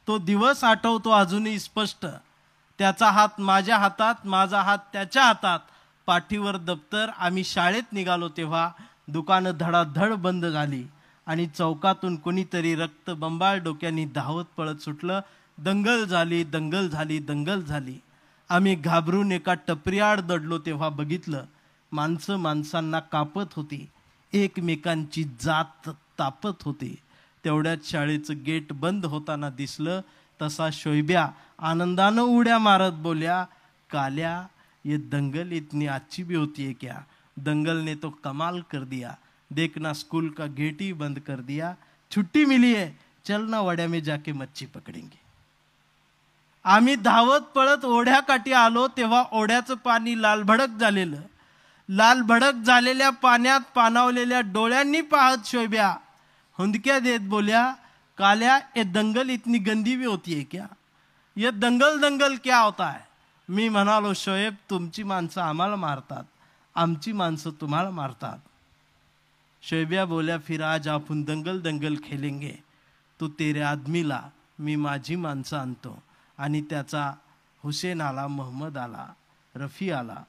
तो दिवस आठवतो अजूनही स्पष्ट. त्याचा हात माझ्या हातात, माझा हात त्याच्या हातात, पाठीवर दप्तर. आम्ही शाळेत निघालो तेव्हा दुकानं धडाधड बंद झाली आणि चौकातून कोणीतरी रक्त बंबाळ डोक्याने धावत पळत सुटलं. दंगल झाली, दंगल झाली, दंगल झाली. आम्ही घाबरून एका टपरीआड दडलो तेव्हा बघितलं माणसं माणसांना कापत होती, एकमेकांची जात तापत होती. तेवढ्यात शाळेचं गेट बंद होताना दिसलं. तसा शोयब्या आनंदानं उड्या मारत बोल्या, काल्या ये दंगल इतनी अच्छी भी होती है क्या? दंगल ने तो कमाल कर दिया. देखना स्कूल का गेट ही बंद कर दिया. छुट्टी मिली है, चलना वड्या में जाके मच्छी पकडेंगे. आम्ही धावत पळत ओढ्याकाठी आलो तेव्हा ओढ्याचं पाणी लालभडक झालेलं. लालभडक झालेल्या पाण्यात पाणावलेल्या डोळ्यांनी पाहत शोयब्या हुंदक्या देत बोल्या, काल्या ये दंगल इतनी गंदी भी होती है क्या? ये दंगल दंगल क्या होता है? मी म्हणालो, शोएब तुमची माणसं आम्हाला मारतात, आमची माणसं तुम्हाला मारतात. शोयब्या बोल्या, फिर आज आपण दंगल दंगल खेलेंगे. तू तेरे आदमीला, मी माझी माणसं आणतो. आणि त्याचा हुसेन आला, मोहम्मद आला, रफी आला,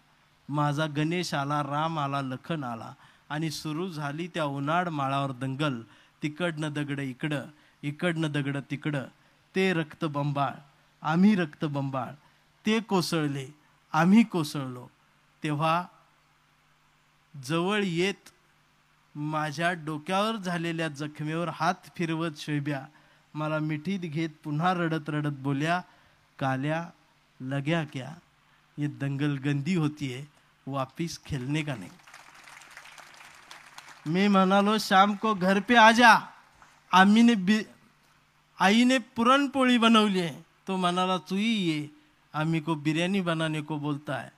माझा गणेश आला, राम आला, लखन आला. आणि सुरू झाली त्या उन्हाळ माळावर दंगल. तिकडनं दगड इकडं, इकडनं दगड तिकडं. ते रक्त बंबाळ, आम्ही रक्त बंबाळ. ते कोसळले, आम्ही कोसळलो. तेव्हा जवळ येत माझ्या डोक्यावर झालेल्या जखमेवर हात फिरवत शोयब्या मला मिठीत घेत पुन्हा रडत रडत बोल्या, काल्या लग्या क्या? ये दंगल गंदी होती है, वापिस खेलने का नहीं. मैं म्हणालो, शाम को घर पे आ जा. आईने पुरणपोळी बनवली है. तो म्हणाला, तूही ये, आम्ही को बिर्याणी बनाने को बोलता है.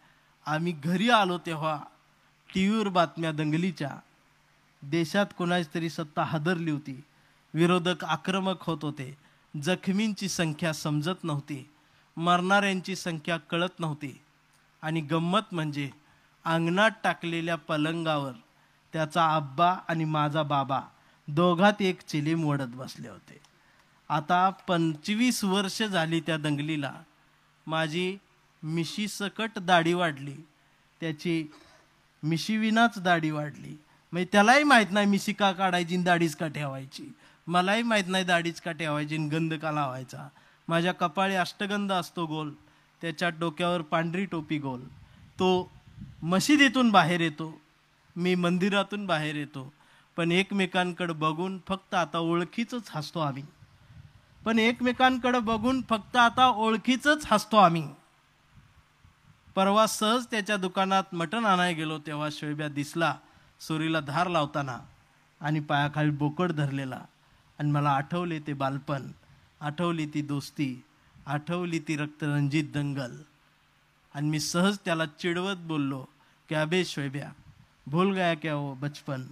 आम्ही घरी आलो तेव्हा टीव्हीवर बातम्या दंगलीच्या. देशात कोणाची तरी सत्ता हादरली होती. विरोधक आक्रमक होत होते. जखमींची संख्या समजत नव्हती, मरणाऱ्यांची संख्या कळत नव्हती. आणि गंमत म्हणजे अंगणात टाकलेल्या पलंगावर त्याचा आब्बा आणि माझा बाबा दोघात एक चिलीम ओढत बसले होते. आता 25 वर्ष झाली त्या दंगलीला. माझी मिशी सकट दाढी वाढली, त्याची मिशी विनाच दाढी वाढली. म्हणजे त्यालाही माहीत नाही मिशी का काढायची, दाढीच का ठेवायची. मलाही माहीत नाही दाढीच का ठेवायची, गंध का लावायचा. माझ्या कपाळी अष्टगंध असतो गोल, त्याच्या डोक्यावर पांढरी टोपी गोल. तो मशिदीतून बाहेर येतो, मी मंदिरातून बाहेर येतो. पण एकमेकांकडे बघून फक्त आता ओळखीचंच हसतो आम्ही. पण एकमेकांकडे बघून फक्त आता ओळखीचंच हसतो आम्ही. परवा सहज त्याच्या दुकानात मटण आणायला गेलो तेव्हा शोयब्या दिसला सुरीला धार लावताना आणि पायाखाली बोकड धरलेला. आणि मला आठवले ते बालपण, आठवली ती दोस्ती, आठवली ती रक्तरंजित दंगल. आणि मी सहज त्याला चिडवत बोललो की अबे शोयब्या, भूल गया क्या वो बचपन,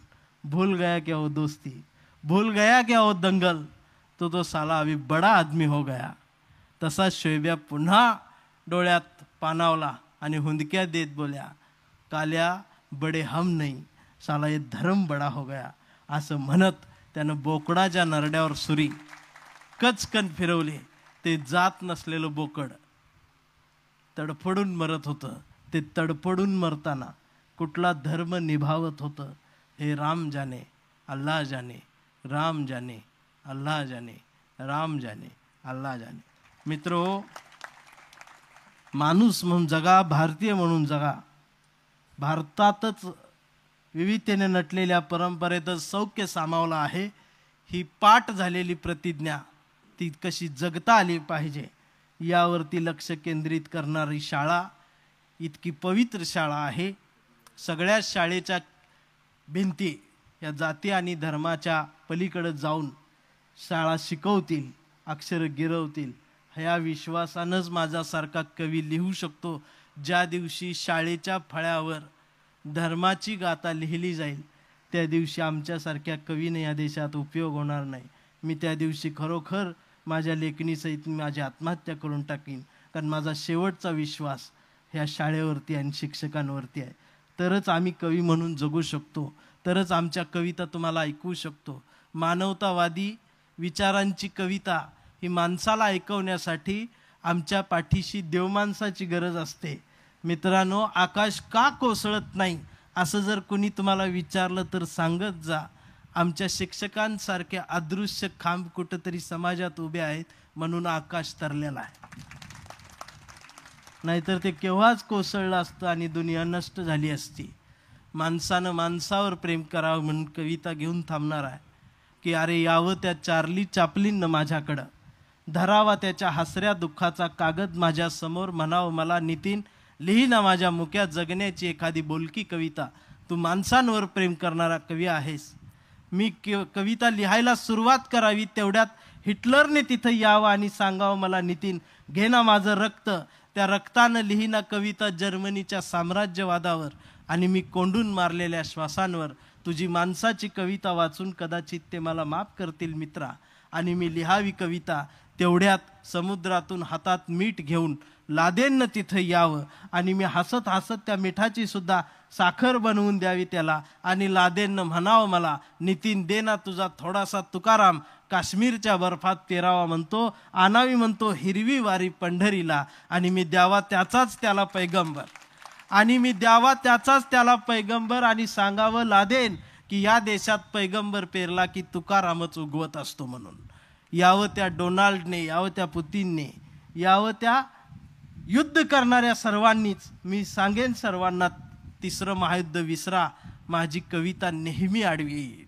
भूल गया क्या वो दोस्ती, भूल गया क्या वो दंगल. तो साला अभी बड़ा आदमी हो गया. तसा शोयब्या पुन्हा डोळ्यात पाणावला आणि हुंदक्या देत बोल्या, काल्या बडे हम नहीं, साला ये धर्म बडा हो गया. असं म्हणत त्यानं बोकडाच्या नरड्यावर सुरी कचकन फिरवली. ते जात नसलेलं बोकड तडफडून मरत होतं. ते तडफडून मरताना कुठला धर्म निभावत होतं हे राम जाने, अल्लाह जाने, राम जाने, अल्लाह जाने, राम जाने, अल्लाह जाने. मित्रो, माणूस म्हणून जगा, भारतीय म्हणून जगा. भारतातच विविधतेने नटलेल्या परंपरेतच सौख्य सामावलं आहे. ही पाठ झालेली प्रतिज्ञा ती कशी जगता आली पाहिजे यावरती लक्ष केंद्रित करणारी शाळा इतकी पवित्र शाळा आहे. सगळ्या शाळेच्या भिंती या जाती आणि धर्माच्या पलीकडे जाऊन शाळा शिकवतील, अक्षरं गिरवतील. ह्या विश्वासानंच माझ्यासारखा कवी लिहू शकतो. ज्या दिवशी शाळेच्या फळ्यावर धर्माची गाथा लिहिली जाईल त्या दिवशी आमच्यासारख्या कवीने या देशात उपयोग होणार नाही. मी त्या दिवशी खरोखर माझ्या लेखणीसहित माझी आत्महत्या करून टाकीन. कारण माझा शेवटचा विश्वास ह्या शाळेवरती आणि शिक्षकांवरती आहे. तरच आम्ही कवी म्हणून जगू शकतो, तरच आमच्या कविता तुम्हाला ऐकू शकतो. मानवतावादी विचारांची कविता ही माणसाला ऐकवण्यासाठी आमच्या पाठीशी देवमाणसाची गरज असते. मित्रांनो, आकाश का कोसळत नाही असं जर कोणी तुम्हाला विचारलं तर सांगत जा, आमच्या शिक्षकांसारखे अदृश्य खांब कुठंतरी समाजात उभे आहेत, म्हणून आकाश तरलेला आहे, नाहीतर ते केव्हाच कोसळलं असतं आणि दुनिया नष्ट झाली असती. माणसानं माणसावर प्रेम करावं म्हणून कविता घेऊन थांबणार आहे की अरे यावं त्या चार्ली चॅप्लिननं माझ्याकडं, धरावा त्याच्या हसऱ्या दुःखाचा कागद माझ्यासमोर, म्हणावं मला नितीन लिही ना माझ्या मुक्या जगण्याची एखादी बोलकी कविता, तू माणसांवर प्रेम करणारा कवी आहेस. मी कविता लिहायला सुरुवात करावी तेवढ्यात हिटलरने तिथं यावं आणि सांगावं मला नितीन घे ना माझं रक्त, त्या रक्तानं लिहिना कविता जर्मनीच्या साम्राज्यवादावर, आणि मी कोंडून मारलेल्या श्वासांवर तुझी माणसाची कविता वाचून कदाचित ते मला माफ करतील मित्रा. आणि मी लिहावी कविता तेवढ्यात समुद्रातून हातात मीठ घेऊन लादेननं तिथं यावं, आणि मी हसत हसत त्या मिठाची सुद्धा साखर बनवून द्यावी त्याला, आणि लादेननं म्हणावं मला नितीन दे ना तुझा थोडासा तुकाराम, काश्मीरच्या बर्फात पेरावा म्हणतो, आणावी म्हणतो हिरवी वारी पंढरीला, आणि मी द्यावा त्याचाच त्याला पैगंबर, आणि मी द्यावा त्याचाच त्याला पैगंबर, आणि सांगावं लादेन की या देशात पैगंबर पेरला की तुकारामच उगवत असतो म्हणून. यावं त्या डोनाल्डने, यावं त्या पुतीनने, यावं त्या युद्ध करणाऱ्या सर्वांनीच. मी सांगेन सर्वांना तिसरं महायुद्ध विसरा, माझी कविता नेहमी आडवी येईल.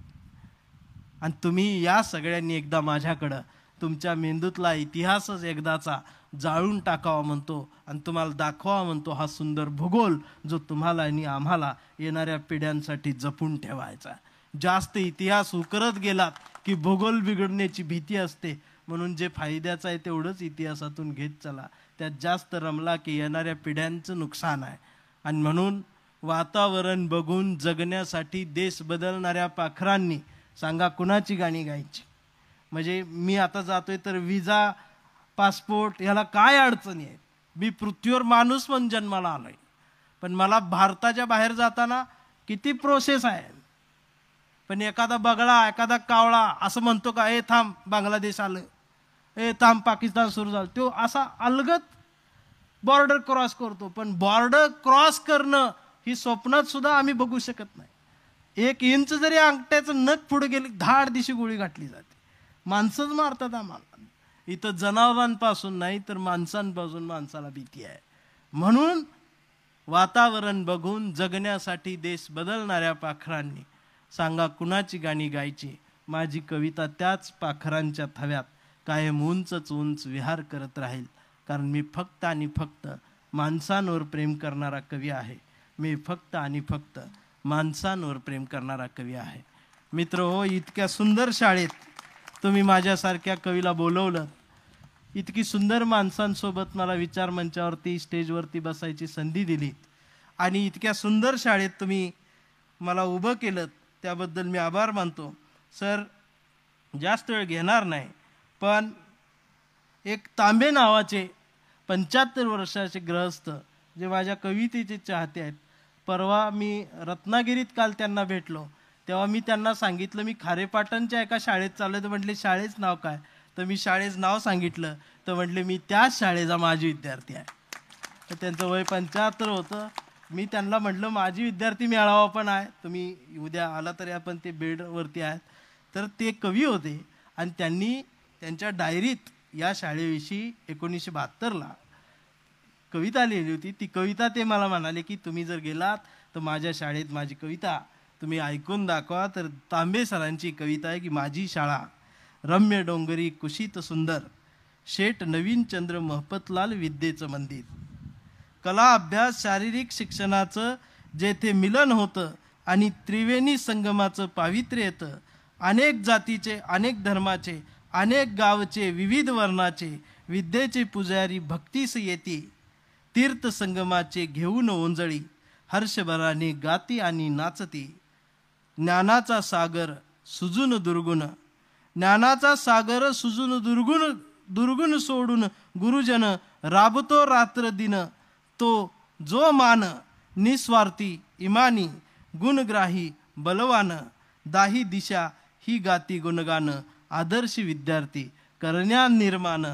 आणि तुम्ही या सगळ्यांनी एकदा माझ्याकडं तुमच्या मेंदूतला इतिहासच एकदाचा जाळून टाकावा म्हणतो, आणि तुम्हाला दाखवा म्हणतो हा सुंदर भूगोल जो तुम्हाला आणि आम्हाला येणाऱ्या पिढ्यांसाठी जपून ठेवायचा. जास्त इतिहास उकरत गेलात की भूगोल बिघडण्याची भीती असते, म्हणून जे फायद्याचं आहे तेवढंच इतिहासातून घेत चला. त्यात जास्त रमला की येणाऱ्या पिढ्यांचं नुकसान आहे. आणि म्हणून वातावरण बघून जगण्यासाठी देश बदलणाऱ्या पाखरांनी सांगा कुणाची गाणी गायची. म्हणजे मी आता जातोय तर विजा पासपोर्ट ह्याला काय अडचणी आहेत. मी पृथ्वीवर माणूस म्हणून जन्माला आलोय, पण मला भारताच्या बाहेर जाताना किती प्रोसेस आहे. पण एखादा बगळा एखादा कावळा असं म्हणतो का ए थांब बांगलादेश आलं, ए थांब पाकिस्तान सुरू झालं, तो असा अलगत बॉर्डर क्रॉस करतो. पण बॉर्डर क्रॉस करणं ही स्वप्नात सुद्धा आम्ही बघू शकत नाही. 1 इंच जरी अंगठ्याचं नख पुढे गेली धाड दिशी गोळी घातली जाते. माणसंच मारतात आम्हाला. इथं जनावरांपासून नाही तर माणसांपासून माणसाला भीती आहे. म्हणून वातावरण बघून जगण्यासाठी देश बदलणाऱ्या पाखरांनी सांगा कुणाची गाणी गायची. माझी कविता त्याच पाखरांच्या थव्यात कायम उंचच उंच विहार करत राहील, कारण मी फक्त आणि फक्त माणसांवर प्रेम करणारा कवी आहे. मी फक्त आणि फक्त माणसांवर प्रेम करणारा कवी आहे. मित्र हो, इतक्या सुंदर शाळेत तुम्ही माझ्यासारख्या कवीला बोलवलं, इतकी सुंदर माणसांसोबत मला विचार मंचावरती स्टेजवरती बसायची संधी दिली, आणि इतक्या सुंदर शाळेत तुम्ही मला उभं केलं त्याबद्दल मी आभार मानतो. सर जास्त वेळ घेणार नाही, पण एक तांबे नावाचे 75 वर्षाचे गृहस्थ जे माझ्या कवितेचे चाहते आहेत, परवा मी रत्नागिरीत काल त्यांना भेटलो तेव्हा मी त्यांना सांगितलं मी खारेपाटणच्या एका शाळेत चाललो. तर म्हटले शाळेचं नाव काय, तर मी शाळेचं नाव सांगितलं. तर म्हटले मी त्याच शाळेचा माजी विद्यार्थी आहे. तर त्यांचं वय 75 होतं. मी त्यांना म्हटलं माझी विद्यार्थी मेळावा पण आहे, तुम्ही उद्या आला तरी आपण ते बेडवरती आहेत. तर ते कवी होते आणि त्यांनी त्यांच्या डायरीत या शाळेविषयी 1972ला कविता लिहिली होती. ती कविता ते मला म्हणाले की तुम्ही जर गेलात तर माझ्या शाळेत माझी कविता तुम्ही ऐकून दाखवा. तर तांबे सरांची कविता आहे की माझी शाळा रम्य डोंगरी कुशीत सुंदर, शेठ नवीनचंद्र महपतलाल विद्येचं मंदिर, कला अभ्यास शारीरिक शिक्षणाचं जेथे मिलन होतं आणि त्रिवेणी संगमाचं पावित्र्य येतं. अनेक जातीचे अनेक धर्माचे अनेक गावचे विविध वर्णाचे विद्येचे पुजारी भक्तीस येती. तीर्थ संगमाचे घेऊन ओंजळी हर्षभराने गाती आणि नाचती. ज्ञानाचा सागर सुजून दुर्गुण, ज्ञानाचा सागर सुजून दुर्गुण सोडून गुरुजन राबतो रात्र दिन. तो जो मान निस्वार्थी इमानी गुणग्राही बलवान, दाही दिशा ही गाती गुणगान. आदर्श विद्यार्थी करण्या निर्माण,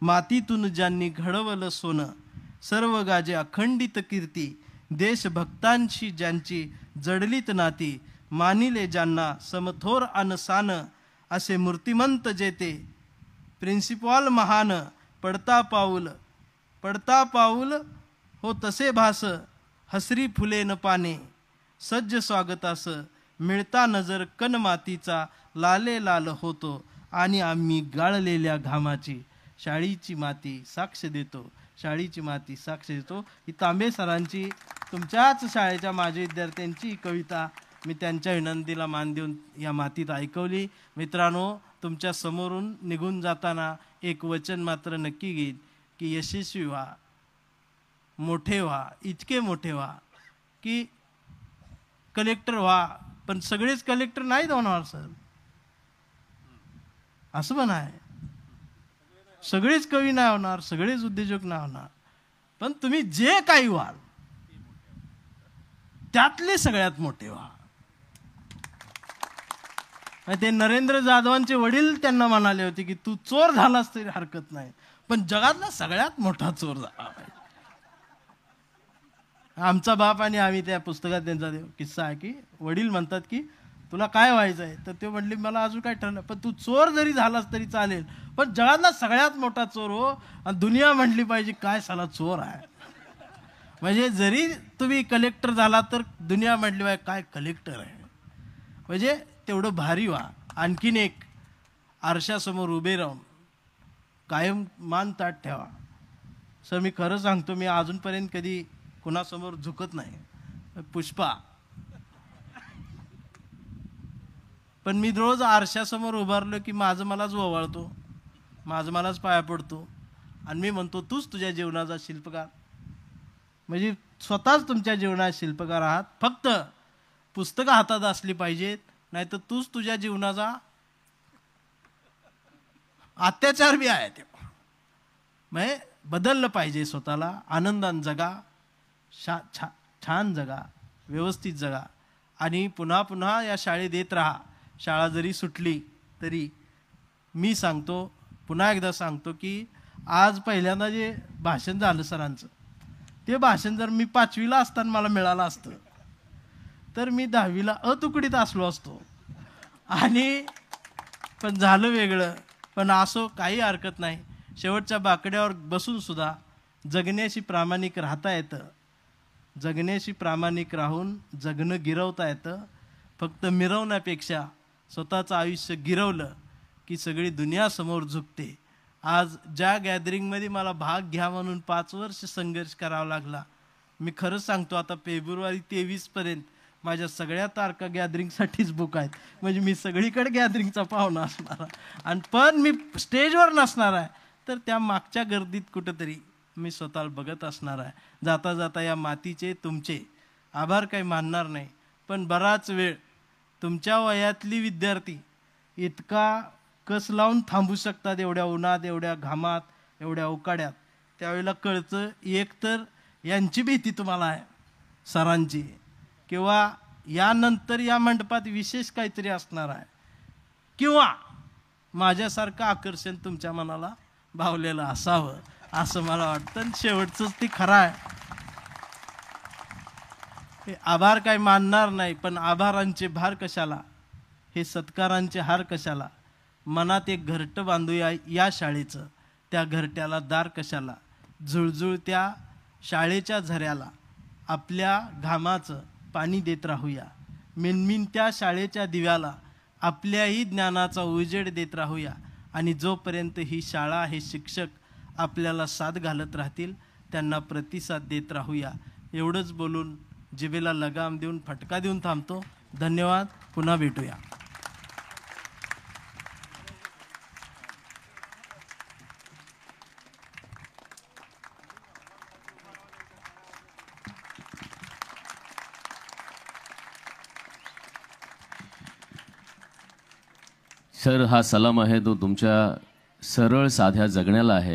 मातीतून ज्यांनी घडवलं सोनं. सर्व गाजे अखंडित कीर्ती, देशभक्तांशी ज्यांची जडलीत नाती. मानिले ज्यांना समथोर अनसान, असे मूर्तिमंत जेते प्रिन्सिपॉल महान पडता पाऊल हो तसे भास, हसरी फुले न पाने सज्ज स्वागतास, मिळता नजर कन मातीचा लाले लाल होतो, आणि आम्ही गाळलेल्या घामाची शाळीची माती साक्ष देतो, शाळीची माती साक्ष देतो. ही तांबे सरांची, तुमच्याच शाळेच्या माजी विद्यार्थ्यांची कविता मी त्यांच्या विनंतीला मान देऊन या मातीत ऐकवली. मित्रांनो, तुमच्या समोरून निघून जाताना एक वचन मात्र नक्की घेईन की यशस्वी व्हा, मोठे व्हा, इतके मोठे व्हा की कलेक्टर व्हा. पण सगळेच कलेक्टर नाहीत होणार सर, असं पण आहे. सगळेच कवी नाही होणार, सगळेच उद्योजक नाही होणार, पण तुम्ही जे काही व्हाल त्यातले सगळ्यात मोठे व्हा. ते नरेंद्र जाधवांचे वडील त्यांना म्हणाले होते की तू चोर झालास तरी हरकत नाही, पण जगातला सगळ्यात मोठा चोर झाला. आमचा बाप आणि आम्ही त्या पुस्तकात त्यांचा किस्सा आहे की वडील म्हणतात की तुला काय व्हायचं आहे, तर ते म्हणले मला अजून काय ठरलं, पण तू चोर जरी झालास तरी चालेल, पण जगातला सगळ्यात मोठा चोर हो. आणि दुनिया म्हणली पाहिजे काय साला चोर आहे. म्हणजे जरी तुम्ही कलेक्टर झाला तर दुनिया म्हटली पाहिजे काय कलेक्टर आहे. म्हणजे तेवढं भारी व्हा. आणखीन एक, आरशासमोर उभे राहून कायम मान ताट ठेवा. सर मी खरं सांगतो, मी अजूनपर्यंत कधी कुणासमोर झुकत नाही. पुष्पा, पण मी रोज आरशासमोर उभारलो की माझं मलाच ओवाळतो, माझं मलाच पाया पडतो आणि मी म्हणतो तूच तुझ्या जीवनाचा शिल्पकार. म्हणजे स्वतःच तुमच्या जीवनात शिल्पकार आहात. फक्त पुस्तकं हातात असली पाहिजेत, नाहीतर तूच तुझ्या जीवनाचा अत्याचार बी आहे. ते म्हणजे बदललं पाहिजे स्वतःला. आनंदाने जगा, छान जगा, व्यवस्थित जगा आणि पुन्हा पुन्हा या शाळेत येत राहा. शाळा जरी सुटली तरी मी सांगतो, पुन्हा एकदा सांगतो की आज पहिल्यांदा जे भाषण झालं सरांचं, ते भाषण जर मी 5वीला असताना मला मिळालं असतं तर मी 10वीला अतुकडीत असलो असतो. आणि पण झालं वेगळं. पण असो, काही हरकत नाही. शेवटच्या बाकड्यावर बसून सुद्धा जगण्याशी प्रामाणिक राहता येतं. जगण्याशी प्रामाणिक राहून जगणं गिरवता येतं. फक्त मिरवण्यापेक्षा स्वतःचं आयुष्य गिरवलं की सगळी दुनिया समोर झुकते. आज ज्या गॅदरिंगमध्ये मला भाग घ्या म्हणून 5 वर्ष संघर्ष करावा लागला, मी खरंच सांगतो आता फेब्रुवारी 23पर्यंत माझ्या सगळ्या तारखा गॅदरिंगसाठीच बुक आहेत. म्हणजे मी सगळीकडे गॅदरिंगचा पाहुणा असणार आहे. आणि पण मी स्टेजवर नसणार आहे, तर त्या मागच्या गर्दीत कुठंतरी मी स्वतःला बघत असणार आहे. जाता जाता या मातीचे तुमचे आभार काही मानणार नाही, पण बराच वेळ तुमच्या वयातली विद्यार्थी इतका कस लावून थांबू शकतात एवढ्या उन्हात, एवढ्या घामात, एवढ्या उकाड्यात. त्यावेळेला कळतं एक तर यांची भीती तुम्हाला आहे सरांची, किंवा यानंतर या मंडपात विशेष काहीतरी असणार आहे, किंवा माझ्यासारखं आकर्षण तुमच्या मनाला भावलेलं असावं असं मला वाटतं. आणि शेवटचंच ते खरं आहे. हे आभार काय मानणार नाही, पण आभारांचे भार कशाला, हे सत्कारांचे हार कशाला. मनात एक घरटं बांधूया या शाळेचं, त्या घरट्याला दार कशाला. झुळझुळत्या शाळेच्या झऱ्याला आपल्या घामाचं पाणी देत राहूया. मिनमिनत्या शाळेच्या दिव्याला आपल्याही ज्ञानाचा उजेड देत राहूया. आणि जोपर्यंत ही शाळा, हे शिक्षक आपल्याला साथ घालत राहतील, त्यांना प्रतिसाद देत राहूया. एवढंच बोलून जिभेला लगाम देऊन फटका देऊन थांबतो. धन्यवाद. पुन्हा भेटूया. सर, हा सलाम आहे तो तुमच्या सरळ साध्या जगण्याला आहे.